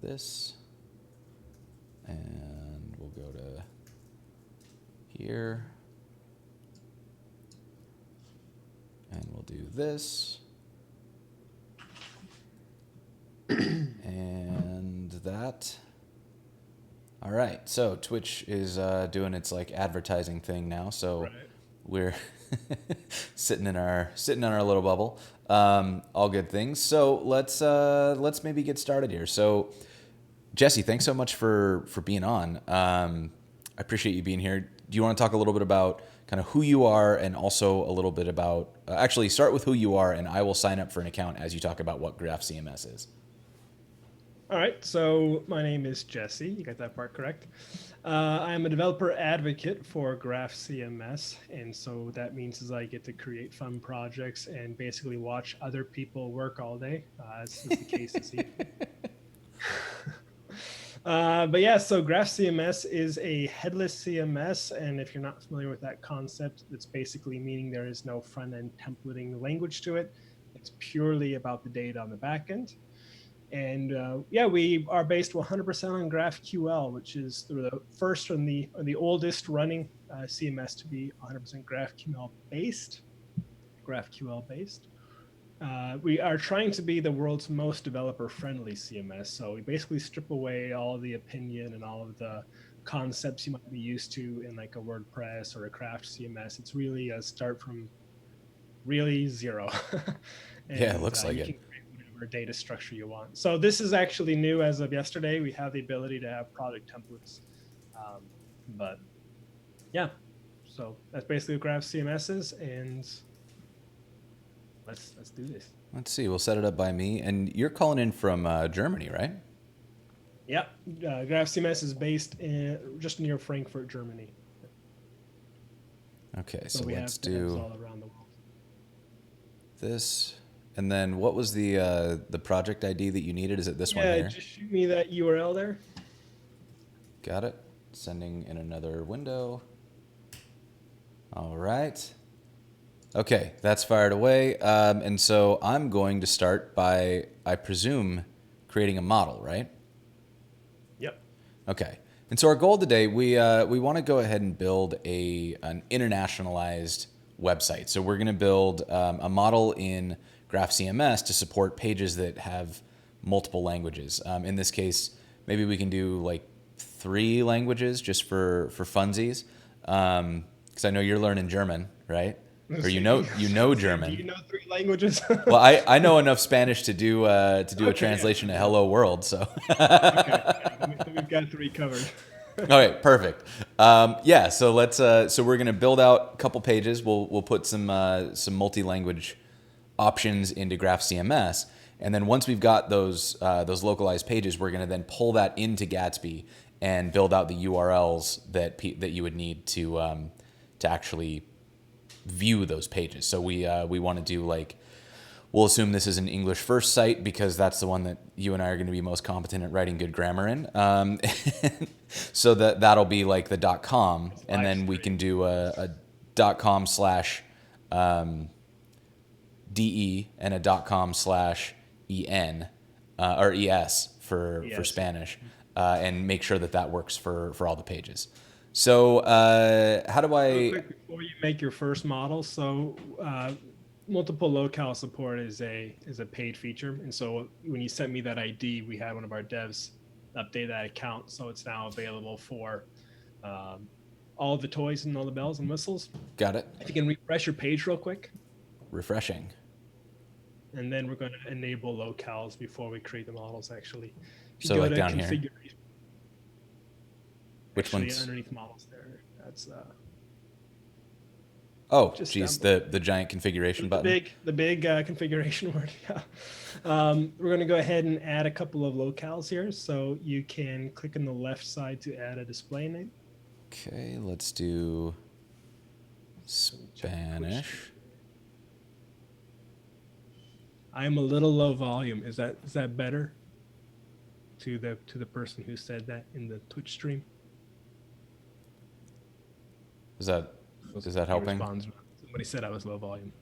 this, and we'll go to here, and we'll do this, and that. All right, so Twitch is doing its like advertising thing now, so Right. we're sitting in our little bubble. All good things. So let's maybe get started here. So Jesse, thanks so much for being on. I appreciate you being here. Do you want to talk a little bit about kind of who you are, and also a little bit about actually start with who you are, and I will sign up for an account as you talk about what GraphCMS is. All right, so my name is Jesse. You got that part correct. I'm a developer advocate for GraphCMS, and so that means is I get to create fun projects and basically watch other people work all day, as is the case this evening. But yeah, so GraphCMS is a headless CMS, and if you're not familiar with that concept, it's basically meaning there is no front-end templating language to it. It's purely about the data on the back end. And yeah, we are based 100% on GraphQL, which is the first and the oldest running CMS to be 100% GraphQL based. We are trying to be the world's most developer-friendly CMS. So we basically strip away all of the opinion and all of the concepts you might be used to in like a WordPress or a Craft CMS. It's really a start from really zero. And, Yeah, it looks like you it. can create whatever data structure you want. So this is actually new as of yesterday. We have the ability to have project templates. But yeah, so that's basically what GraphCMS is, and let's do this. Let's see. We'll set it up by me, and you're calling in from Germany, right? Yeah, GraphCMS is based just near Frankfurt, Germany. Okay, so we let's have devs do all around the world. this. And then what was the project ID that you needed? Is it this one Yeah, here? just shoot me that URL there. Got it. Sending in another window. All right. Okay, that's fired away. And so I'm going to start by, I presume, creating a model, right? Yep. Okay. And so our goal today, we want to go ahead and build an internationalized website. So we're going to build a model in GraphCMS to support pages that have multiple languages. In this case, maybe we can do like 3 languages just for funsies. Because I know you're learning German, right? Or you know German. Do you know 3 languages? Well, I know enough Spanish to do a translation yeah. to Hello World. So. Okay, then we've got 3 covered. All right, perfect. Yeah, so let's. So we're gonna build out a couple pages. We'll put some multi-language options into GraphCMS, and then once we've got those localized pages, we're gonna then pull that into Gatsby and build out the URLs that you would need to actually view those pages. So we want to do like. We'll assume this is an English first site because that's the one that you and I are going to be most competent at writing good grammar in. So that'll be like the .com, and then we can do a .com/de and a .com/en or es for Spanish, and make sure that works for all the pages. So how do I? Real quick before you make your first model, so multiple locale support is a paid feature, and so when you sent me that ID, we had one of our devs update that account, so it's now available for all the toys and all the bells and whistles. Got it. If you can refresh your page real quick. Refreshing. And then we're going to enable locales before we create the models. Actually, if you so go like to down here. Which one's underneath models there? That's oh, geez, the giant configuration button. The big configuration word. Yeah. We're going to go ahead and add a couple of locales here. So you can click on the left side to add a display name. Okay, let's do Spanish. I'm a little low volume. Is that better? To the person who said that in the Twitch stream. Is that helping? Somebody said I was low volume.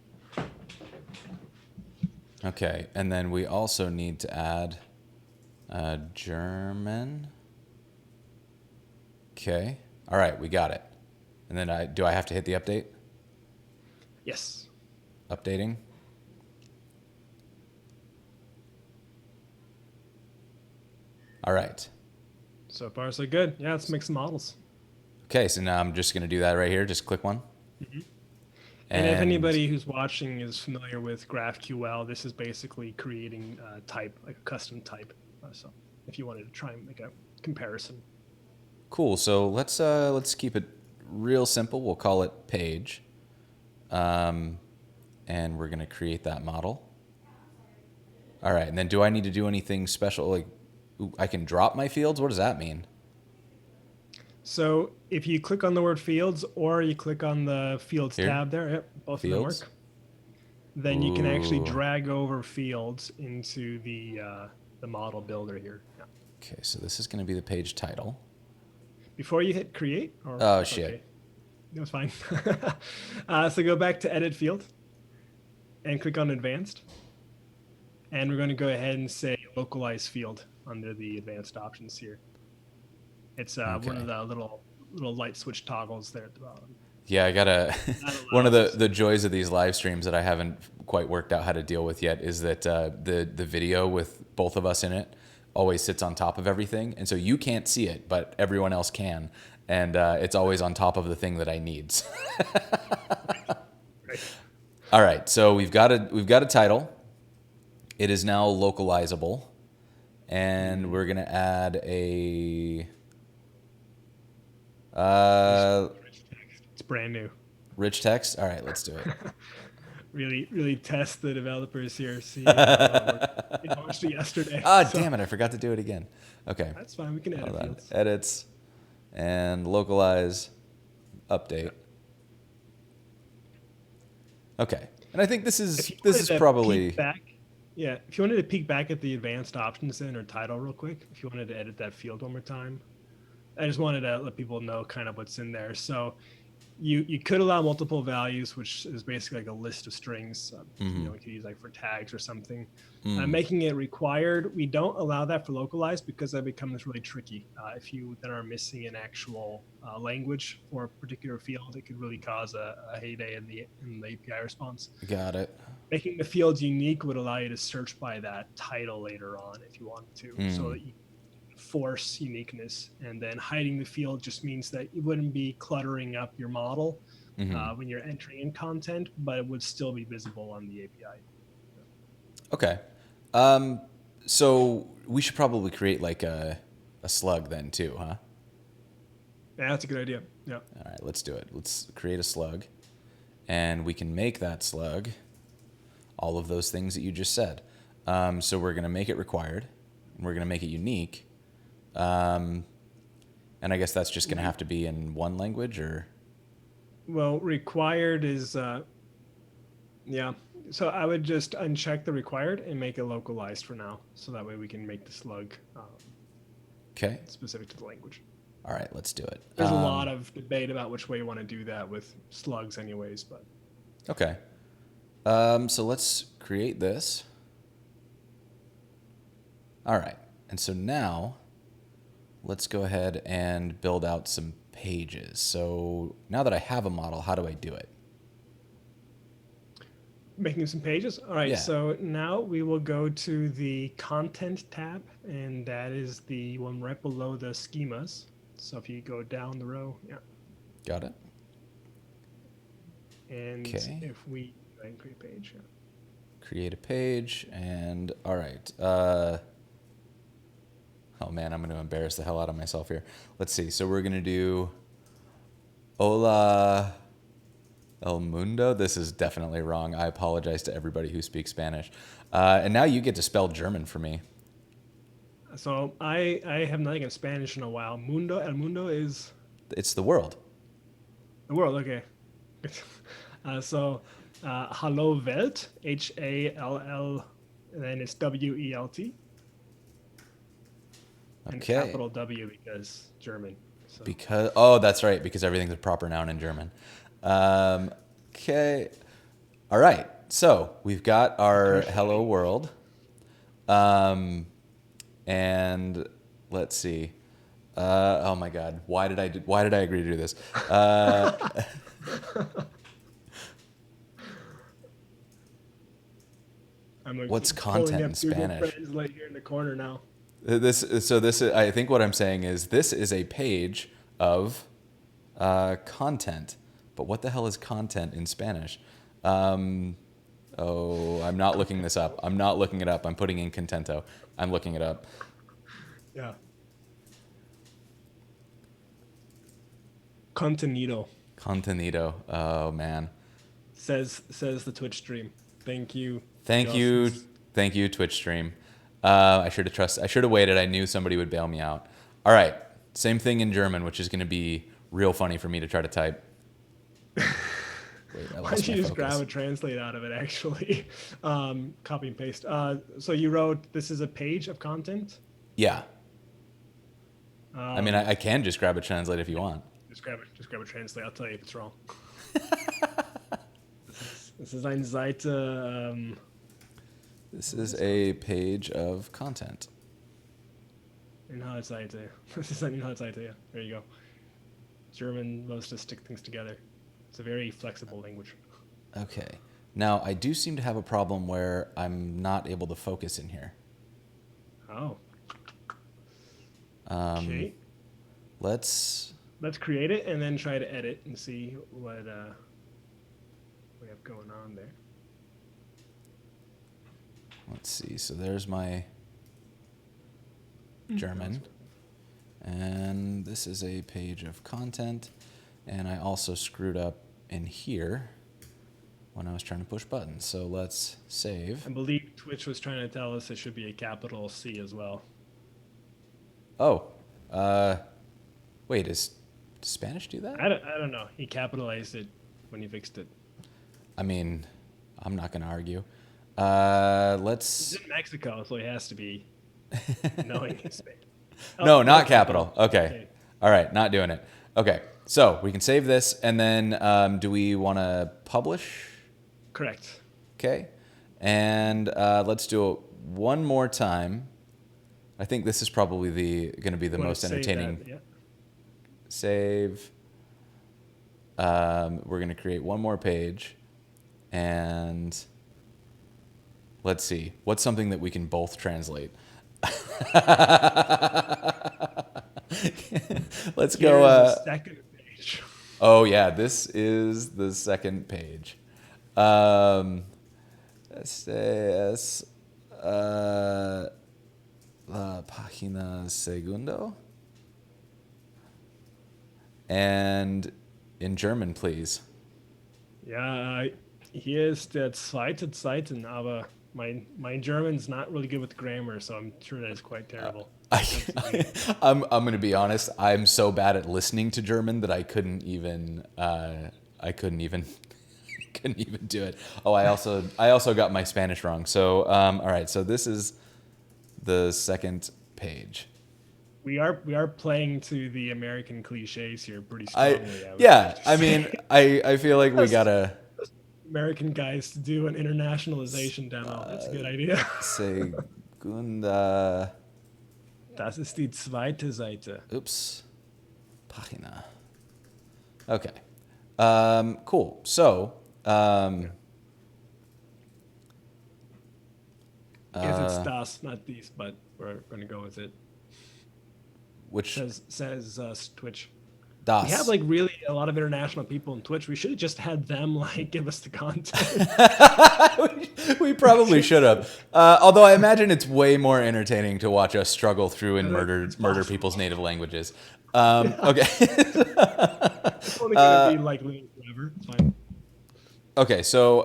Okay, and then we also need to add German. Okay. All right, we got it. And then do I have to hit the update? Yes. Updating. All right. So far, so good. Yeah, let's make some models. Okay, so now I'm just going to do that right here. Just click one. Mm-hmm. And if And anybody who's watching is familiar with GraphQL, this is basically creating a type, like a custom type. So if you wanted to try and make a comparison. cool. So let's keep it real simple. We'll call it page. And we're going to create that model. All right. And then do I need to do anything special? Like I can drop my fields? What does that mean? So if you click on the word fields or you click on the fields Here? tab there, yep, both of them Fields? work. Then you can actually Ooh. drag over fields into the model builder here. Yeah. Okay, so this is going to be the page title. Before you hit create, or Oh, shit. Okay, that was fine. So go back to edit field and click on advanced. And we're going to go ahead and say localized field under the advanced options here. It's one of the little light switch toggles there at the bottom. Yeah, I gotta. One of the joys of these live streams that I haven't quite worked out how to deal with yet is that the video with both of us in it always sits on top of everything, and so you can't see it, but everyone else can, and it's always on top of the thing that I need. Right. All right, so we've got a title. It is now localizable, and we're gonna add a. It's brand new. Rich text. All right, let's do it. Really test the developers here. See how it launched yesterday. Ah, damn it! I forgot to do it again. Okay. That's fine. We can edit fields. Edits and localize, update. Okay, and I think this is probably Yeah, if you wanted to peek back at the advanced options then or title real quick, if you wanted to edit that field one more time, I just wanted to let people know kind of what's in there. So you could allow multiple values, which is basically like a list of strings. You know, we could use like for tags or something. Making it required, we don't allow that for localized because that becomes really tricky. If you then are missing an actual language for a particular field, it could really cause a heyday in the API response. Got it. Making the fields unique would allow you to search by that title later on if you wanted to, so that you force uniqueness. And then hiding the field just means that it wouldn't be cluttering up your model when you're entering in content, but it would still be visible on the API. Okay. So we should probably create like a slug then too, huh? Yeah, that's a good idea. Yeah. All right, let's do it. Let's create a slug, and we can make that slug all of those things that you just said. So we're going to make it required, and we're going to make it unique. And I guess that's just going to have to be in one language, or? Well, required is, yeah. So I would just uncheck the required and make it localized for now. So that way we can make the slug Okay. specific to the language. All right, let's do it. There's a lot of debate about which way you want to do that with slugs anyways, but. Okay. So let's create this. All right. And so now let's go ahead and build out some pages. So now that I have a model, how do I do it? Making some pages. All right. Yeah. So now we will go to the content tab, and that is the one right below the schemas. So if you go down the row, yeah. Got it. And if we go ahead and create a page, yeah. Create a page, and all right. Oh man, I'm going to embarrass the hell out of myself here. Let's see. So we're going to do Hola El Mundo. This is definitely wrong. I apologize to everybody who speaks Spanish. And now you get to spell German for me. So I have nothing in Spanish in a while. El mundo is? It's the world. The world, okay. Hallo Welt, H-A-L-L, and then it's W-E-L-T. And Okay. capital W because German. So. That's right, because everything's a proper noun in German. Okay. All right. So we've got our hello world. And let's see. Oh my God, why did I agree to do this? I'm like What's pulling content in up Google Spanish? Translate here in the corner now. I think what I'm saying is this is a page of content. But what the hell is content in Spanish? I'm not looking this up. I'm not looking it up. I'm putting in contento. I'm looking it up. Yeah. Contenido Contenido. Oh man. says the Twitch stream. Thank you. Thank you, Justice. thank you, Twitch stream. I should have waited. I knew somebody would bail me out. All right, same thing in German, which is going to be real funny for me to try to type. Wait, I Why lost don't you my just grab focus. a translate out of it, actually? Copy and paste. So you wrote, this is a page of content? Yeah, I mean, Um, I can just grab a translate if you want. just grab a translate. I'll tell you if it's wrong. This is eine Seite. This is a page of content. Inhaltsseite. This is an Inhaltsseite, yeah. There you go. German loves to stick things together. It's a very flexible language. Okay. Now, I do seem to have a problem where I'm not able to focus in here. Oh. Um, Okay. Let's create it and then try to edit and see what we have going on there. see. So there's my German. And this is a page of content. And I also screwed up in here when I was trying to push buttons. So let's save. I believe Twitch was trying to tell us it should be a capital C as well. Oh, wait, does Spanish do that? I don't know. He capitalized it when he fixed it. I mean, I'm not going to argue. Let's... He's in Mexico, so he has to be knowing his Spanish. No, not capital. Okay. All right, not doing it. Okay, so we can save this, and then do we want to publish? Correct. Okay, and let's do it one more time. I think this is probably going to be the most entertaining. That, yeah. Save. We're going to create one more page, and let's see. What's something that we can both translate? Let's go. The second page. Oh yeah, this is the second page. Este es la página segundo. And in German, please. Ja, hier ist der zweite Seiten, aber my German's not really good with grammar, so I'm sure that is quite terrible. I'm going to be honest. I'm so bad at listening to German that I couldn't even couldn't even do it. Oh, I also got my Spanish wrong. So all right. So this is the second page. We are playing to the American cliches here pretty strongly. I mean, I feel like we gotta. American guys to do an internationalization demo. That's a good idea. Segunda. Das ist die zweite Seite. Oops. Página. Okay. Cool. So. I guess it's das, not these, but we're going to go with it. Which says Twitch. Das. We have like really a lot of international people on Twitch. We should have just had them like give us the content. we probably should have. Although I imagine it's way more entertaining to watch us struggle through and murder people's native languages. Okay. It's only gonna be like living forever. It's fine. Okay, so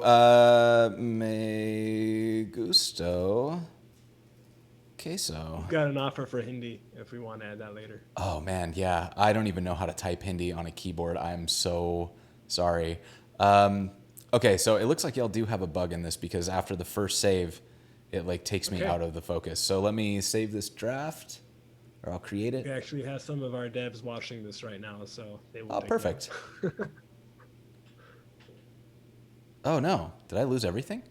me gusto queso. We've got an offer for Hindi if we want to add that later. Oh man, yeah. I don't even know how to type Hindi on a keyboard. I'm so sorry. Okay, so it looks like y'all do have a bug in this because after the first save, it like takes me out of the focus. So let me save this draft, or I'll create it. We actually have some of our devs watching this right now, so they will. Oh, perfect. Oh no, did I lose everything?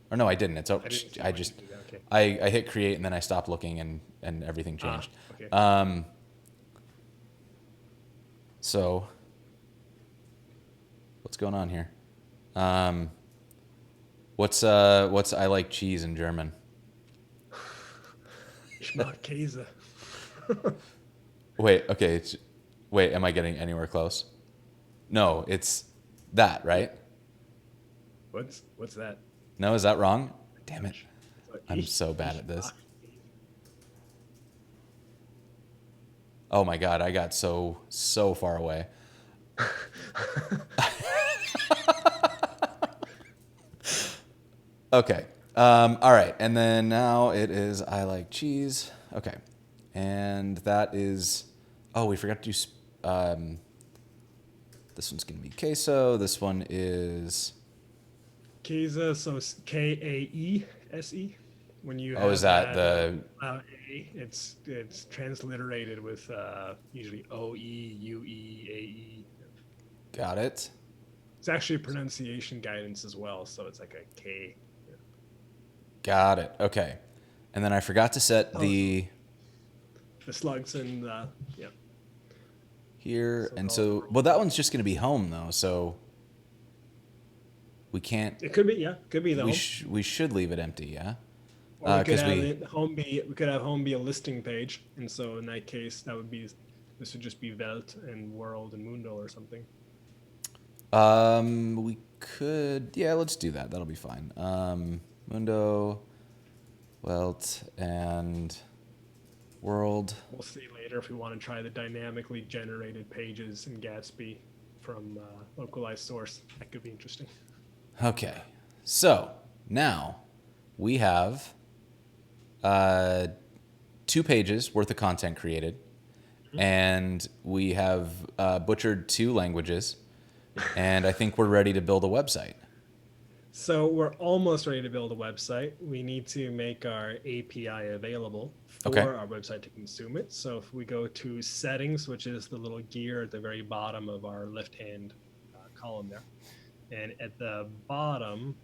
Or no, I didn't. I didn't see I why you just, did that. Okay. I hit create and then I stopped looking and everything changed. Okay. So what's going on here? Um, what's I like cheese in German? Ich mag Käse. Wait, okay. Wait, am I getting anywhere close? No, it's that, right? What's that? No, is that wrong? Damn it. Dutch. So I'm so bad ich at this. mag Käse. Oh my God, I got so far away. Okay. All right. And then now it is I like cheese. Okay. And that is, oh, we forgot to do, this one's going to be queso. This one is, Käse, so Kaese. When you oh, is have that that the, A, it's transliterated with usually OE, UE, AE. got it? It's actually pronunciation guidance as well, so it's like a K. Got it. Okay. And then I forgot to set the The slugs and yeah. here. And So-called so, well, that one's just going to be home though. So we can't, it could be, yeah, could be the home. we should leave it empty. Yeah. Or we could 'Cause have it home be we could have home be a listing page, and so in that case, that would be this would just be Welt and World and Mundo or something. We could, yeah, let's do that. That'll be fine. Mundo, Welt, and World. We'll see later if we want to try the dynamically generated pages in Gatsby from localized source. That could be interesting. Okay. So now we have 2 pages worth of content created, and we have butchered 2 languages, and I think we're ready to build a website. So we're almost ready to build a website. We need to make our API available for Okay. our website to consume it. So if we go to settings, which is the little gear at the very bottom of our left-hand column there, and at the bottom,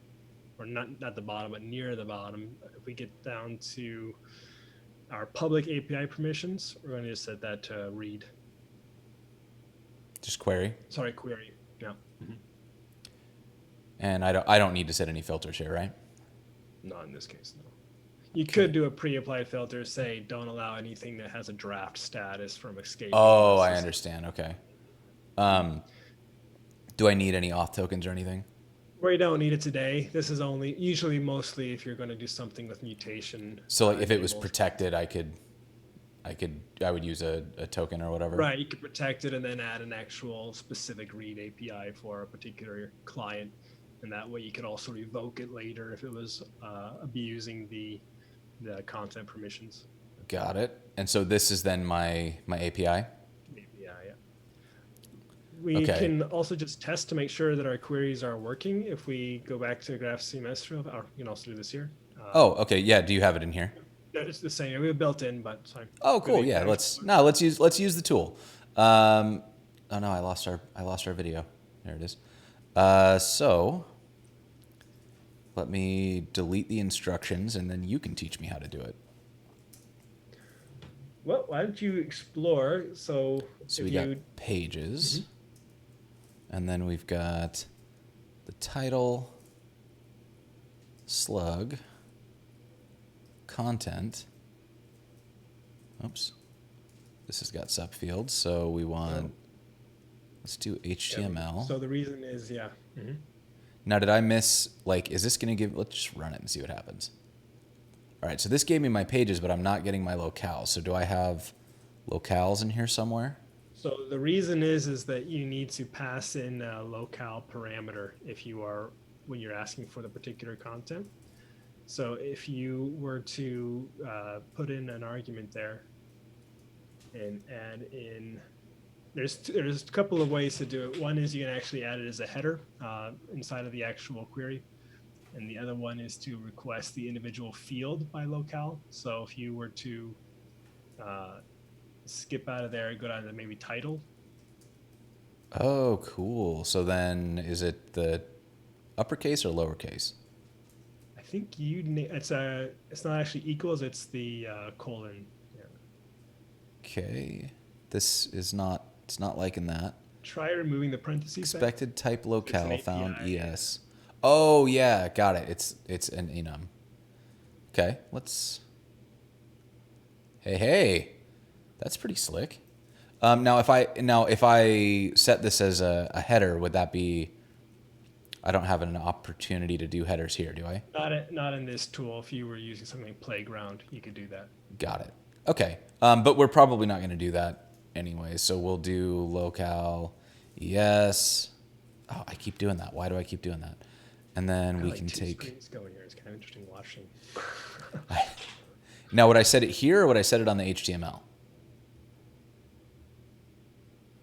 or not the bottom, but near the bottom, if we get down to our public API permissions, we're going to just set that to read. Just query. Sorry, query. Yeah. And I don't need to set any filters here, right? Not in this case, no. You could do a pre-applied filter, say don't allow anything that has a draft status from escaping. Oh, I understand. Okay. Do I need any auth tokens or anything? We don't need it today. This is only usually mostly if you're going to do something with mutation. So like if it was enabled. protected, I would use a token or whatever. Right, you could protect it and then add an actual specific read API for a particular client, and that way you could also revoke it later if it was abusing the content permissions. Got it. And so this is then my API. Yeah. We Okay. can also just test to make sure that our queries are working. If we go back to GraphCMS, or you can also do this here. Oh, okay. Yeah. Do you have it in here? It's the same. We have built in, but sorry. Oh, cool. Yeah. Let's use the tool. Oh no, I lost our video. There it is. So let me delete the instructions and then you can teach me how to do it. Well, why don't you explore? So we got pages, and then we've got the title, slug, content. Oops. This has got subfields, so we want, let's do HTML. Yeah, so the reason is, yeah. Now, did I miss, like, is this going to give, let's just run it and see what happens. All right, so this gave me my pages, but I'm not getting my locales. So do I have locales in here somewhere? So the reason is that you need to pass in a locale parameter when you're asking for the particular content. So if you were to put in an argument there and add in, there's a couple of ways to do it. One is you can actually add it as a header inside of the actual query. And the other one is to request the individual field by locale. So if you were to skip out of there, go down to maybe title. Oh, cool. So then is it the uppercase or lowercase? I think it's not actually equals, it's the colon. Yeah. Okay. This is not, it's not liking that. Try removing the parentheses then. Expected type It's an locale found API. ES. Oh yeah, got it. It's an enum. Okay, let's. Hey, that's pretty slick. Now if I set this as a header, would that be? I don't have an opportunity to do headers here, do I? Not in this tool. If you were using something like Playground, you could do that. Got it. Okay, but we're probably not going to do that anyway. So we'll do locale, yes. Oh, I keep doing that. Why do I keep doing that? And then we Like can two take. screens going here. It's kind of interesting watching. Now, would I set it here or would I set it on the HTML?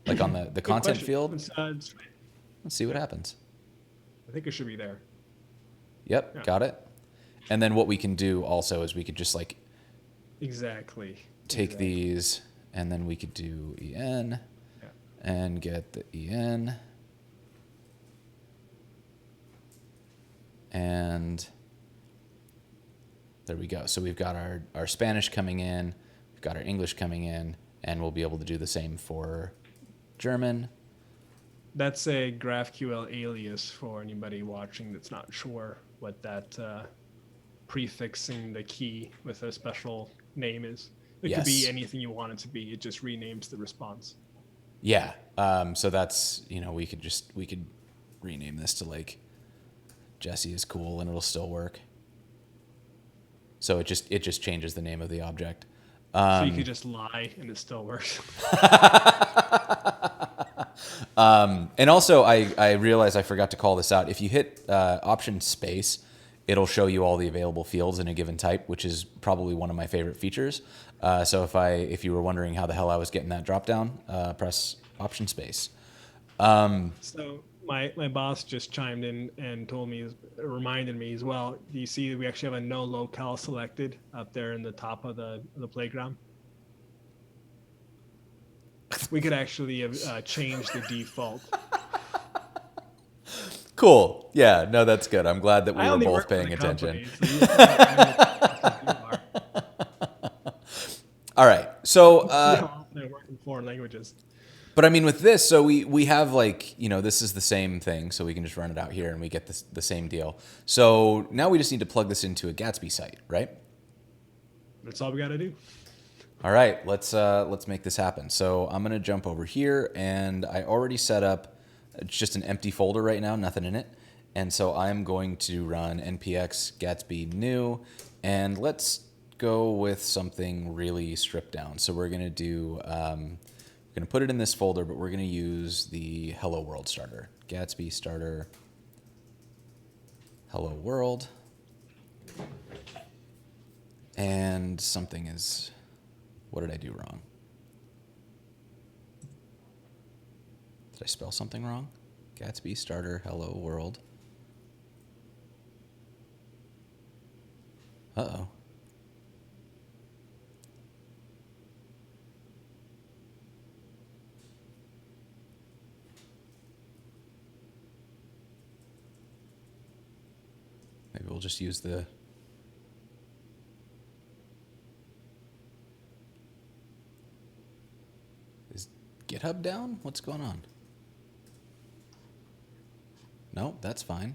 Like on the Good content question. field? Let's see what happens. I think it should be there. Yep, Yeah. got it. And then what we can do also is we could just like Exactly. take these and then we could do en Yeah. and get the en. And there we go. So we've got our Spanish coming in, we've got our English coming in, and we'll be able to do the same for German. That's a GraphQL alias for anybody watching that's not sure what that prefixing the key with a special name is. It could be Yes. anything you want it to be. It just renames the response. Yeah. So that's, we could rename this to like Jesse is cool and it'll still work. So it just changes the name of the object. So you could just lie and it still works. And also I realized I forgot to call this out. If you hit option space, it'll show you all the available fields in a given type, which is probably one of my favorite features. So if you were wondering how the hell I was getting that drop down, press option space. So my boss just chimed in and reminded me as well. Do you see that we actually have a no locale selected up there in the top of the playground? We could actually have changed the default. Cool. Yeah, no, that's good. I'm glad that we were both paying attention. All right. So, I work in foreign languages. but I mean, with this, so we have like, this is the same thing, so we can just run it out here and we get the same deal. So now we just need to plug this into a Gatsby site, right? That's all we got to do. All right, let's make this happen. So I'm gonna jump over here, and I already set up just an empty folder right now, nothing in it. And so I'm going to run npx Gatsby new, and let's go with something really stripped down. So we're gonna do, we're gonna put it in this folder, but we're gonna use the Hello World starter, Gatsby starter, Hello World, and something is. What did I do wrong? Did I spell something wrong? Gatsby starter, hello world. Uh-oh. Maybe we'll just use the... GitHub down? What's going on? No, that's fine.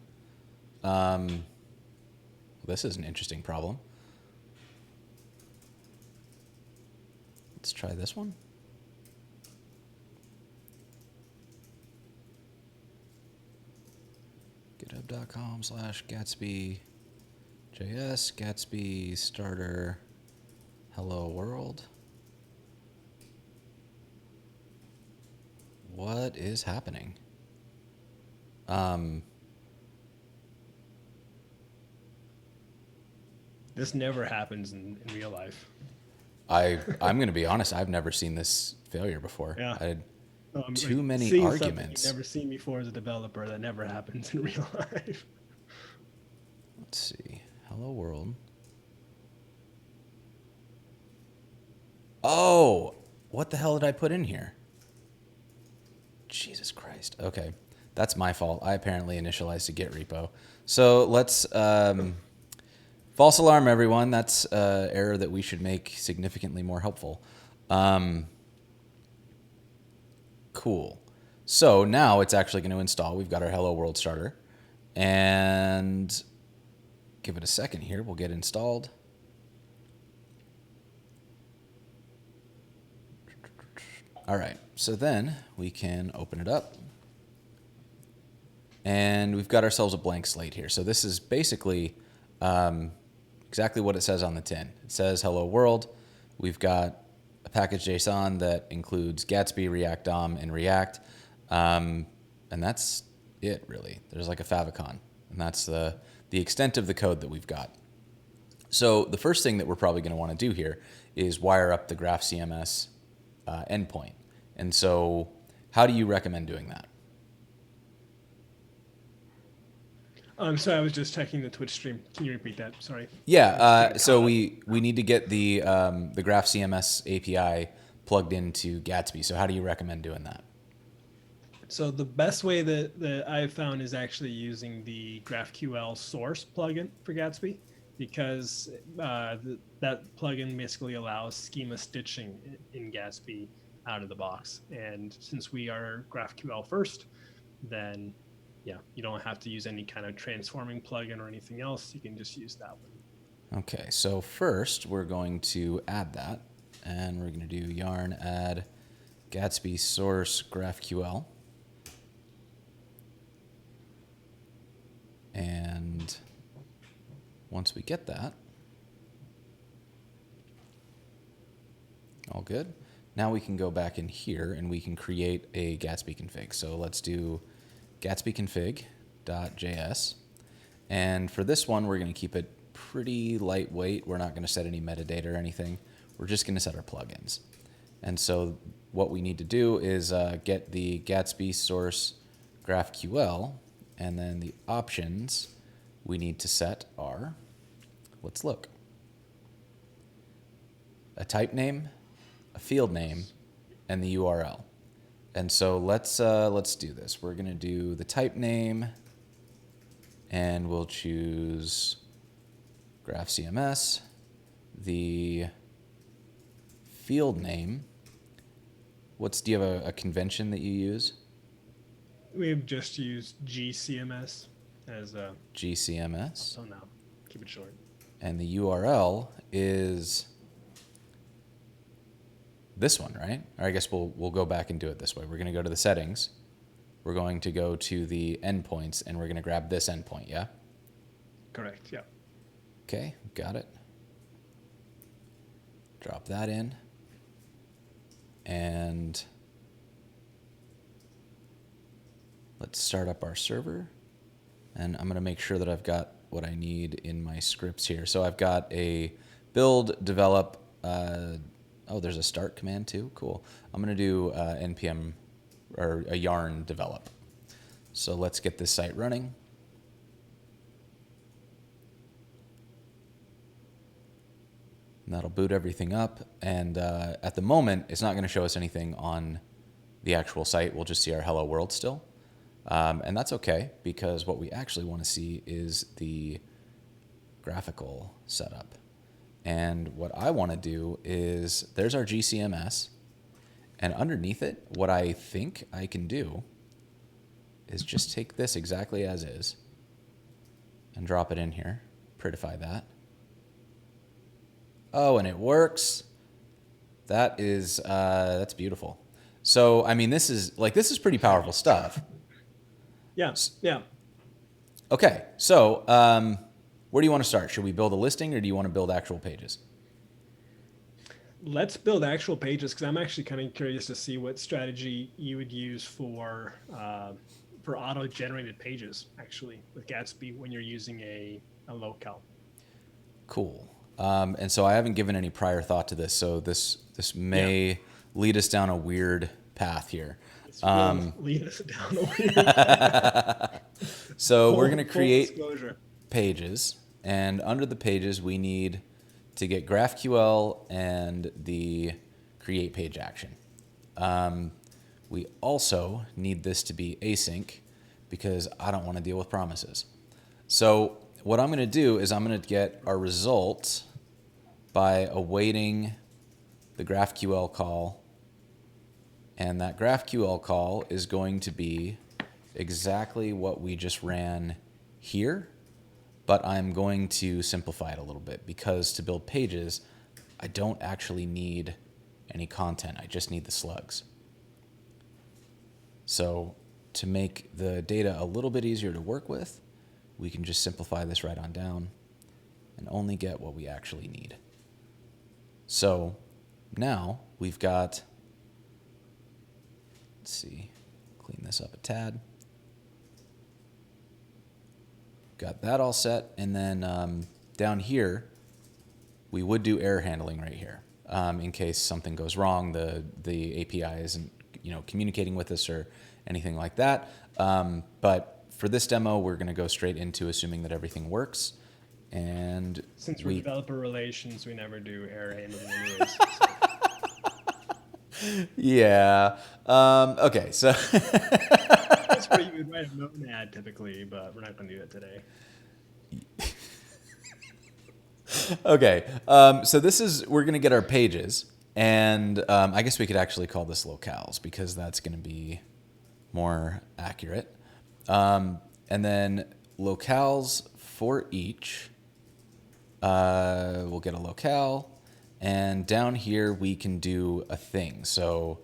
This is an interesting problem. Let's try this one. github.com/Gatsby JS, Gatsby starter, hello world. What is happening? This never happens in real life. I'm going to be honest. I've never seen this failure before. Yeah. I had Too many arguments. You've never seen before as a developer. That never happens in real life. Let's see. Hello world. Oh, what the hell did I put in here? Jesus Christ. Okay. That's my fault. I apparently initialized a Git repo. So let's False alarm, everyone. That's an error that we should make significantly more helpful. Cool. So now it's actually going to install. We've got our Hello World starter. And give it a second here. We'll get installed. All right. So then we can open it up. And we've got ourselves a blank slate here. So this is basically exactly what it says on the tin. It says Hello World. We've got a package JSON that includes Gatsby, React DOM, and React. And that's it, really. There's like a favicon. And that's the extent of the code that we've got. So the first thing that we're probably going to want to do here is wire up the GraphCMS endpoint. And so how do you recommend doing that? Sorry, I was just checking the Twitch stream. Can you repeat that? Sorry. Yeah, so we need to get the GraphCMS API plugged into Gatsby. So how do you recommend doing that? So the best way that I've found is actually using the GraphQL source plugin for Gatsby, because that plugin basically allows schema stitching in Gatsby out of the box. And since we are GraphQL first, then yeah, you don't have to use any kind of transforming plugin or anything else. You can just use that one. Okay, so first we're going to add that, and we're going to do yarn add Gatsby source GraphQL. And once we get that, all good. Now we can go back in here and we can create a Gatsby config. So let's do Gatsby config.js. And for this one, we're going to keep it pretty lightweight. We're not going to set any metadata or anything. We're just going to set our plugins. And so what we need to do is get the Gatsby source GraphQL, and then the options we need to set are, let's look, a type name, a field name, and the URL. And so let's do this. We're going to do the type name, and we'll choose GraphCMS. The field name, do you have a convention that you use? We've just used GCMS as a GCMS. So now, keep it short. And the URL is this one, right? Or I guess we'll go back and do it this way. We're going to go to the settings. We're going to go to the endpoints, and we're going to grab this endpoint, yeah? Correct, yeah. Okay, got it. Drop that in. And let's start up our server. And I'm going to make sure that I've got what I need in my scripts here. So I've got a build, develop. Oh, there's a start command too. Cool. I'm going to do npm or a yarn develop. So let's get this site running. And that'll boot everything up. And at the moment, it's not going to show us anything on the actual site. We'll just see our hello world still. And that's okay, because what we actually want to see is the graphical setup. And what I want to do is, there's our GCMS. And underneath it, what I think I can do is just take this exactly as is and drop it in here, prettify that. Oh, and it works. That is, that's beautiful. So, I mean, this is pretty powerful stuff. Yeah, yeah. Okay, so where do you want to start? Should we build a listing, or do you want to build actual pages? Let's build actual pages, because I'm actually kind of curious to see what strategy you would use for auto-generated pages, actually, with Gatsby when you're using a locale. Cool. And so I haven't given any prior thought to this, so this may lead us down a weird path here. Lead us down a weird path. So we're going to create pages, and under the pages we need to get GraphQL and the create page action. We also need this to be async, because I don't want to deal with promises. So what I'm going to do is I'm going to get our result by awaiting the GraphQL call. And that GraphQL call is going to be exactly what we just ran here, but I'm going to simplify it a little bit because to build pages, I don't actually need any content. I just need the slugs. So to make the data a little bit easier to work with, we can just simplify this right on down and only get what we actually need. So now we've got, let's see, clean this up a tad. Got that all set, and then down here, we would do error handling right here in case something goes wrong, the API isn't communicating with us or anything like that. But for this demo, we're going to go straight into assuming that everything works. And since we're developer relations, we never do error handling anyways. Yeah. Okay. So that's where you would write a monad typically, but we're not going to do that today. Okay. So we're going to get our pages, and I guess we could actually call this locales because that's going to be more accurate. And then locales for each. We'll get a locale. And down here, we can do a thing. So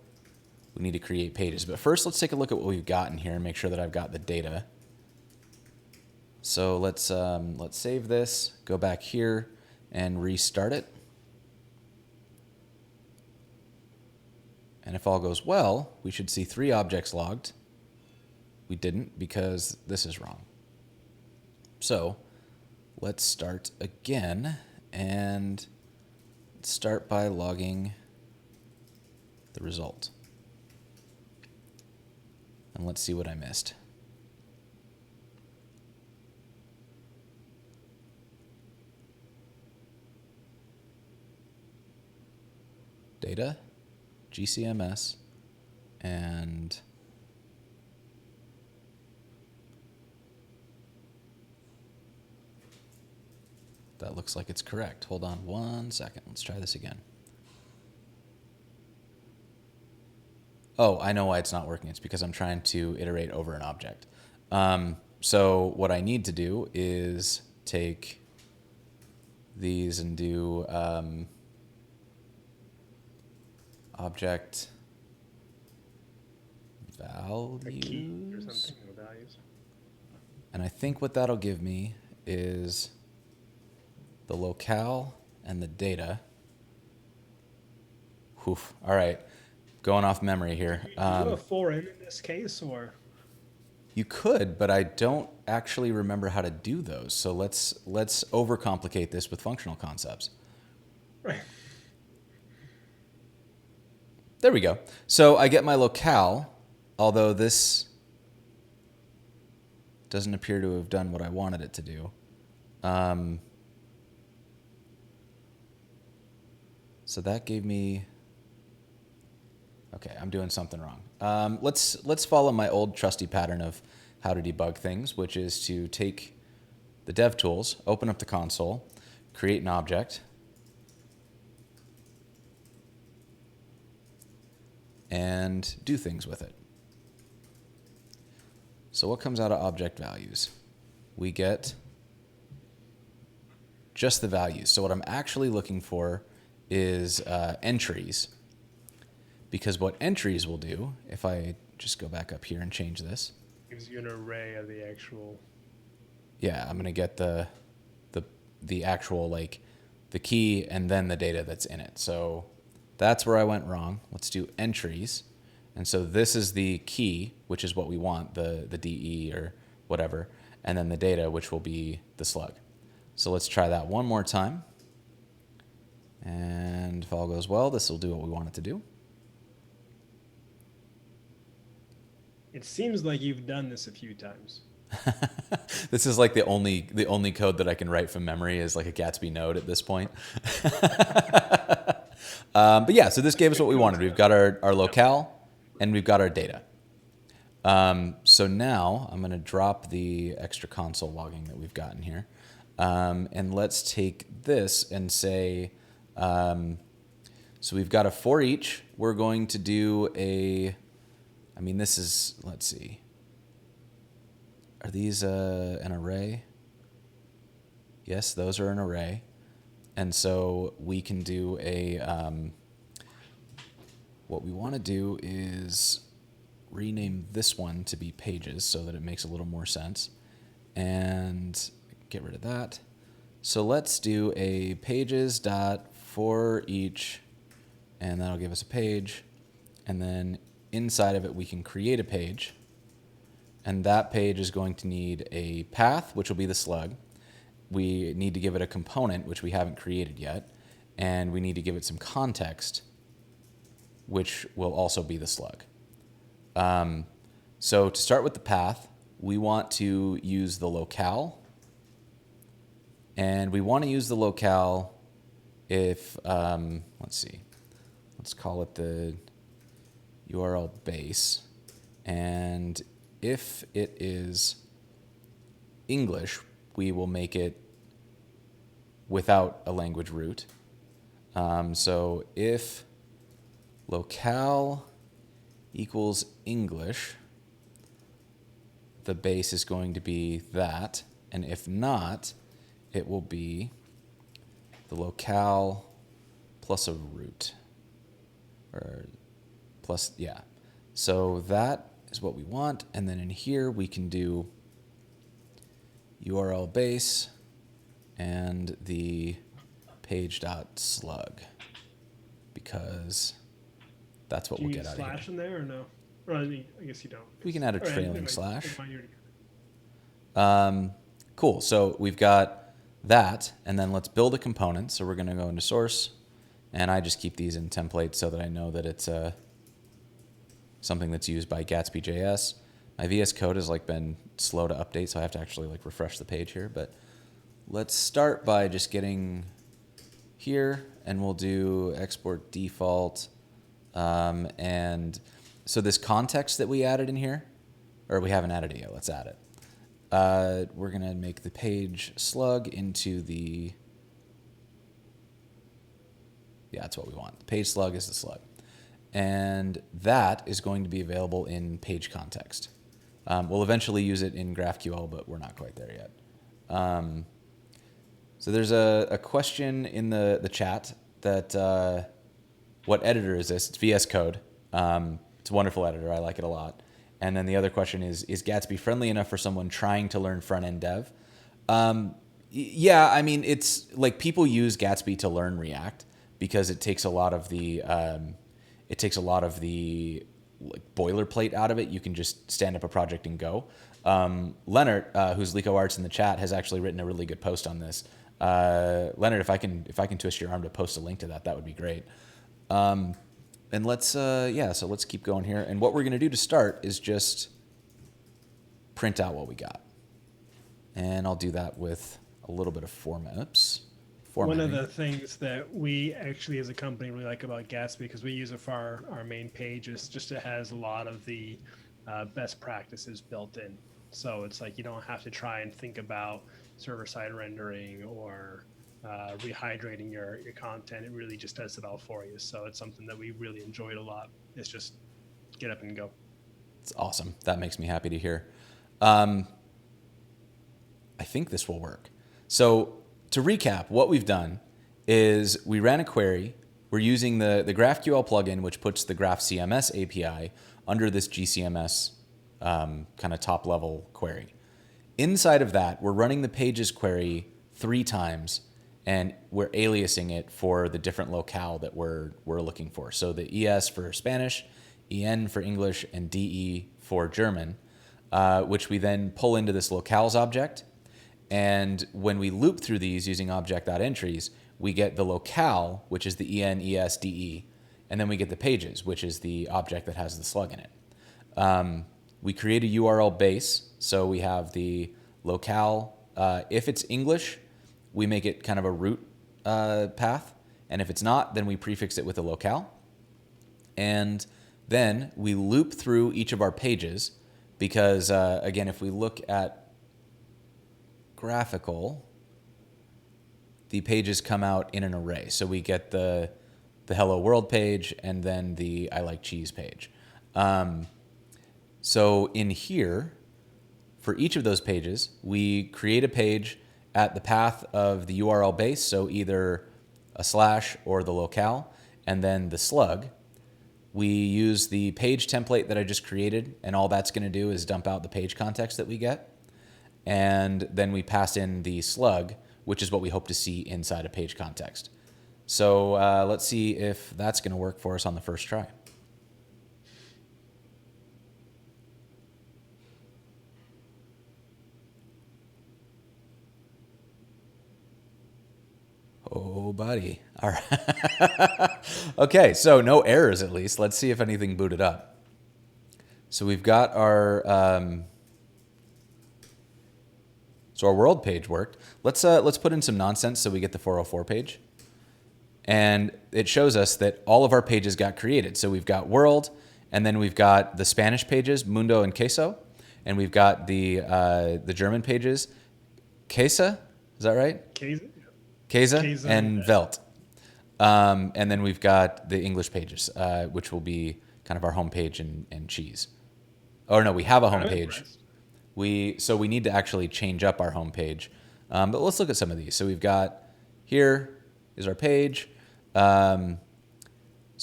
we need to create pages. But first, let's take a look at what we've got in here and make sure that I've got the data. So let's save this, go back here, and restart it. And if all goes well, we should see 3 objects logged. We didn't because this is wrong. So let's start again and start by logging the result. And let's see what I missed. Data, GCMS, and that looks like it's correct. Hold on 1 second. Let's try this again. Oh, I know why it's not working. It's because I'm trying to iterate over an object. So what I need to do is take these and do object values. A key or something with values. And I think what that'll give me is the locale and the data. Whew. All right. Going off memory here. Do you do a foreign in this case, or? You could, but I don't actually remember how to do those. So let's overcomplicate this with functional concepts. Right. There we go. So I get my locale, although this doesn't appear to have done what I wanted it to do. So that gave me... Okay, I'm doing something wrong. Let's follow my old trusty pattern of how to debug things, which is to take the dev tools, open up the console, create an object, and do things with it. So what comes out of object values? We get just the values. So what I'm actually looking for is entries. Because what entries will do, if I just go back up here and change this. Gives you an array of the actual. Yeah, I'm going to get the actual, like, the key and then the data that's in it. So that's where I went wrong. Let's do entries. And so this is the key, which is what we want, the DE or whatever, and then the data, which will be the slug. So let's try that one more time. And if all goes well, this will do what we want it to do. It seems like you've done this a few times. This is like the only code that I can write from memory is like a Gatsby node at this point. But yeah, so this gave us what we wanted. We've got our locale and we've got our data. So now I'm going to drop the extra console logging that we've gotten here. And let's take this and say, so we've got a for each. We're going to do this is, let's see. Are these an array? Yes, those are an array. And so we can do what we want to do is rename this one to be pages so that it makes a little more sense. And get rid of that. So let's do a pages dot for each, and that'll give us a page. And then inside of it, we can create a page. And that page is going to need a path, which will be the slug. We need to give it a component, which we haven't created yet. And we need to give it some context, which will also be the slug. So to start with the path, we want to use the locale. And we want to use the locale if, let's see, let's call it the URL base. And if it is English, we will make it without a language root. So if locale equals English, the base is going to be that. And if not, it will be the locale plus a root. Or plus, yeah. So that is what we want. And then in here, we can do URL base and the page.slug, because that's what we'll get out of here. Do you need a slash in there or no? Or I guess you don't. We can add a trailing slash. Cool. Cool. So we've got that, and then let's build a component. So we're going to go into source, and I just keep these in templates so that I know that it's something that's used by Gatsby.js. My VS Code has been slow to update, so I have to actually refresh the page here. But let's start by just getting here, and we'll do export default. And so this context that we added in here, or we haven't added it yet, let's add it. We're going to make the page slug into the, yeah, that's what we want. The page slug is the slug. And that is going to be available in page context. We'll eventually use it in GraphQL, but we're not quite there yet. So there's a question in the chat that what editor is this? It's VS Code. It's a wonderful editor. I like it a lot. And then the other question is Gatsby friendly enough for someone trying to learn front-end dev? Yeah, it's people use Gatsby to learn React because it takes a lot of the boilerplate out of it. You can just stand up a project and go. Leonard, who's LecoArts in the chat, has actually written a really good post on this. Leonard, if I can twist your arm to post a link to that, that would be great. And let's, so let's keep going here. And what we're going to do to start is just print out what we got. And I'll do that with a little bit of formatting. One of the things that we actually as a company really like about Gatsby, because we use it for our main page, is just it has a lot of the best practices built in. So it's you don't have to try and think about server-side rendering or rehydrating your content. It really just does it all for you. So it's something that we really enjoyed a lot. It's just get up and go. It's awesome. That makes me happy to hear. I think this will work. So to recap, what we've done is we ran a query. We're using the GraphQL plugin, which puts the GraphCMS API under this GCMS kind of top level query. Inside of that, we're running the pages query 3 times, and we're aliasing it for the different locale that we're looking for. So the ES for Spanish, EN for English, and DE for German, which we then pull into this locales object. And when we loop through these using object.entries, we get the locale, which is the EN, ES, DE, and then we get the pages, which is the object that has the slug in it. We create a URL base, so we have the locale. If it's English, we make it kind of a root path, and if it's not, then we prefix it with a locale. And then we loop through each of our pages, because again, if we look at graphical, the pages come out in an array. So we get the Hello World page and then the I Like Cheese page. So in here, for each of those pages, we create a page at the path of the URL base, so either a slash or the locale, and then the slug. We use the page template that I just created, and all that's going to do is dump out the page context that we get. And then we pass in the slug, which is what we hope to see inside a page context. So let's see if that's going to work for us on the first try. Oh, buddy. All right. Okay, so no errors at least. Let's see if anything booted up. So we've got our so our world page worked. Let's put in some nonsense so we get the 404 page. And it shows us that all of our pages got created. So we've got world, and then we've got the Spanish pages, Mundo and Queso, and we've got the German pages, Quesa, is that right? Käse and Welt. And then we've got the English pages, which will be kind of our home page and cheese. Oh, no, we have a home page. So we need to actually change up our home page. But let's look at some of these. So we've got here is our page. So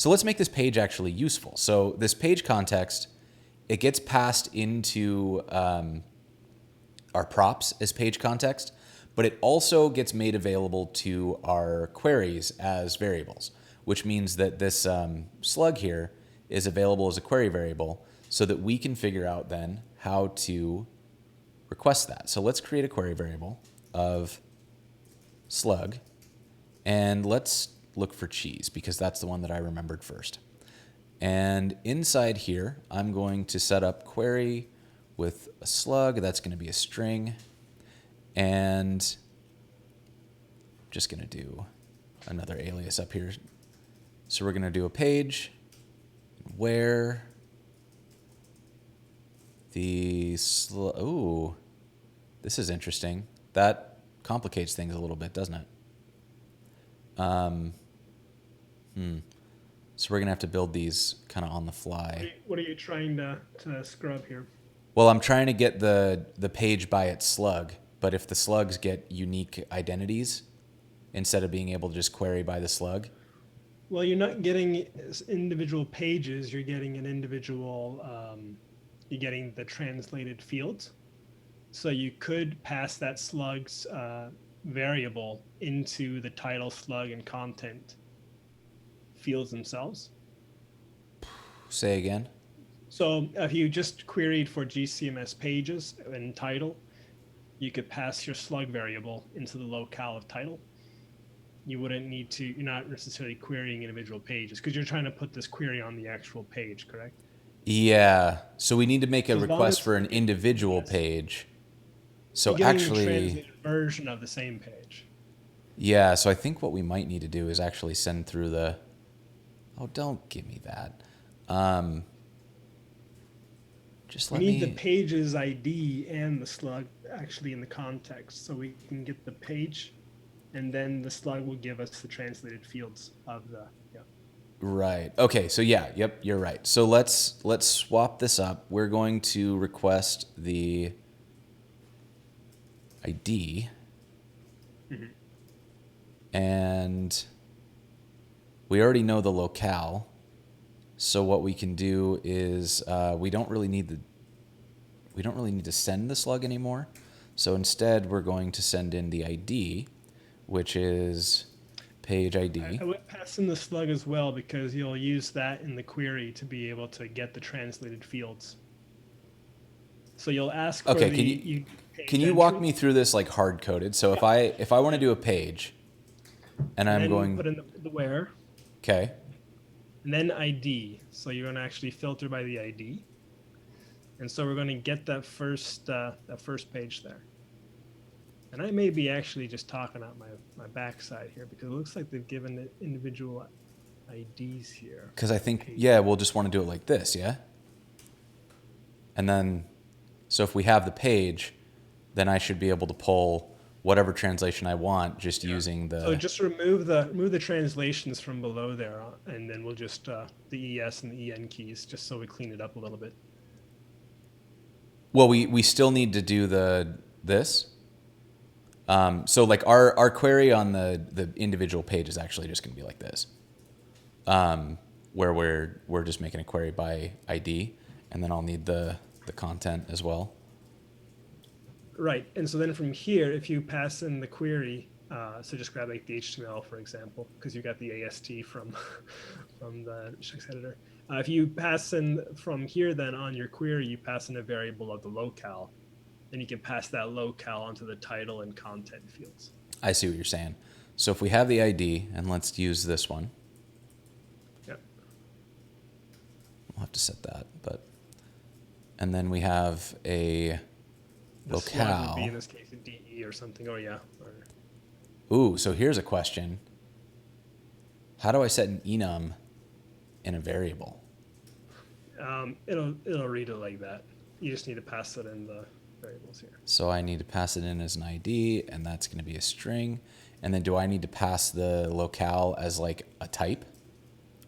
let's make this page actually useful. So this page context, it gets passed into our props as page context, but it also gets made available to our queries as variables, which means that this slug here is available as a query variable so that we can figure out then how to request that. So let's create a query variable of slug, and let's look for cheese because that's the one that I remembered first. And inside here, I'm going to set up query with a slug. That's going to be a string. And just going to do another alias up here. So we're going to do a page where the ooh, this is interesting. That complicates things a little bit, doesn't it? So we're going to have to build these kind of on the fly. What are you trying to scrub here? Well, I'm trying to get the page by its slug, but if the slugs get unique identities instead of being able to just query by the slug. Well, you're not getting individual pages. You're getting an individual, you're getting the translated fields. So you could pass that slug's variable into the title, slug, and content fields themselves. Say again? So if you just queried for GCMS pages and title, you could pass your slug variable into the locale of title. You wouldn't need to, you're not necessarily querying individual pages because you're trying to put this query on the actual page, correct? Yeah. So we need to make a request for an individual page. So actually, the translated version of the same page. Yeah. So I think what we might need to do is actually send through the. Oh, don't give me that. Just let me. We need the page's ID and the slug actually in the context, so we can get the page, and then the slug will give us the translated fields of the. Yeah. Right. Okay. So yeah. Yep. You're right. So let's swap this up. We're going to request the ID, and we already know the locale. So what we can do is we don't really need to send the slug anymore. So instead, we're going to send in the ID, which is page ID. I would pass in the slug as well because you'll use that in the query to be able to get the translated fields. So you'll ask for Okay, can you walk me through this like hard coded? So if I want to do a page, and I'm going put in the where. Okay. And then ID. So you're going to actually filter by the ID. And so we're going to get that first page there. And I may be actually just talking out my backside here because it looks like they've given the individual IDs here. Because I think, yeah, we'll just want to do it like this, yeah? And then, so if we have the page, then I should be able to pull whatever translation I want, just using So the. just remove the translations from below there, and then we'll just the ES and the EN keys, just so we clean it up a little bit. Well, we still need to do this. So like our query on the individual page is actually just going to be like this, where we're just making a query by ID, and then I'll need the content as well. Right, and so then from here, if you pass in the query, so just grab like the HTML, for example, because you got the AST from from the text editor. If you pass in from here, then on your query, you pass in a variable of the locale, and you can pass that locale onto the title and content fields. I see what you're saying. So if we have the ID, and let's use this one. Yep. We'll have to set that, but and then we have a The slug would locale. be in this case a DE or something. Oh yeah. Or, Ooh, so here's a question. How do I set an enum in a variable? it'll read it like that. You just need to pass it in the variables here. So I need to pass it in as an ID, and that's going to be a string. And then do I need to pass the locale as like a type?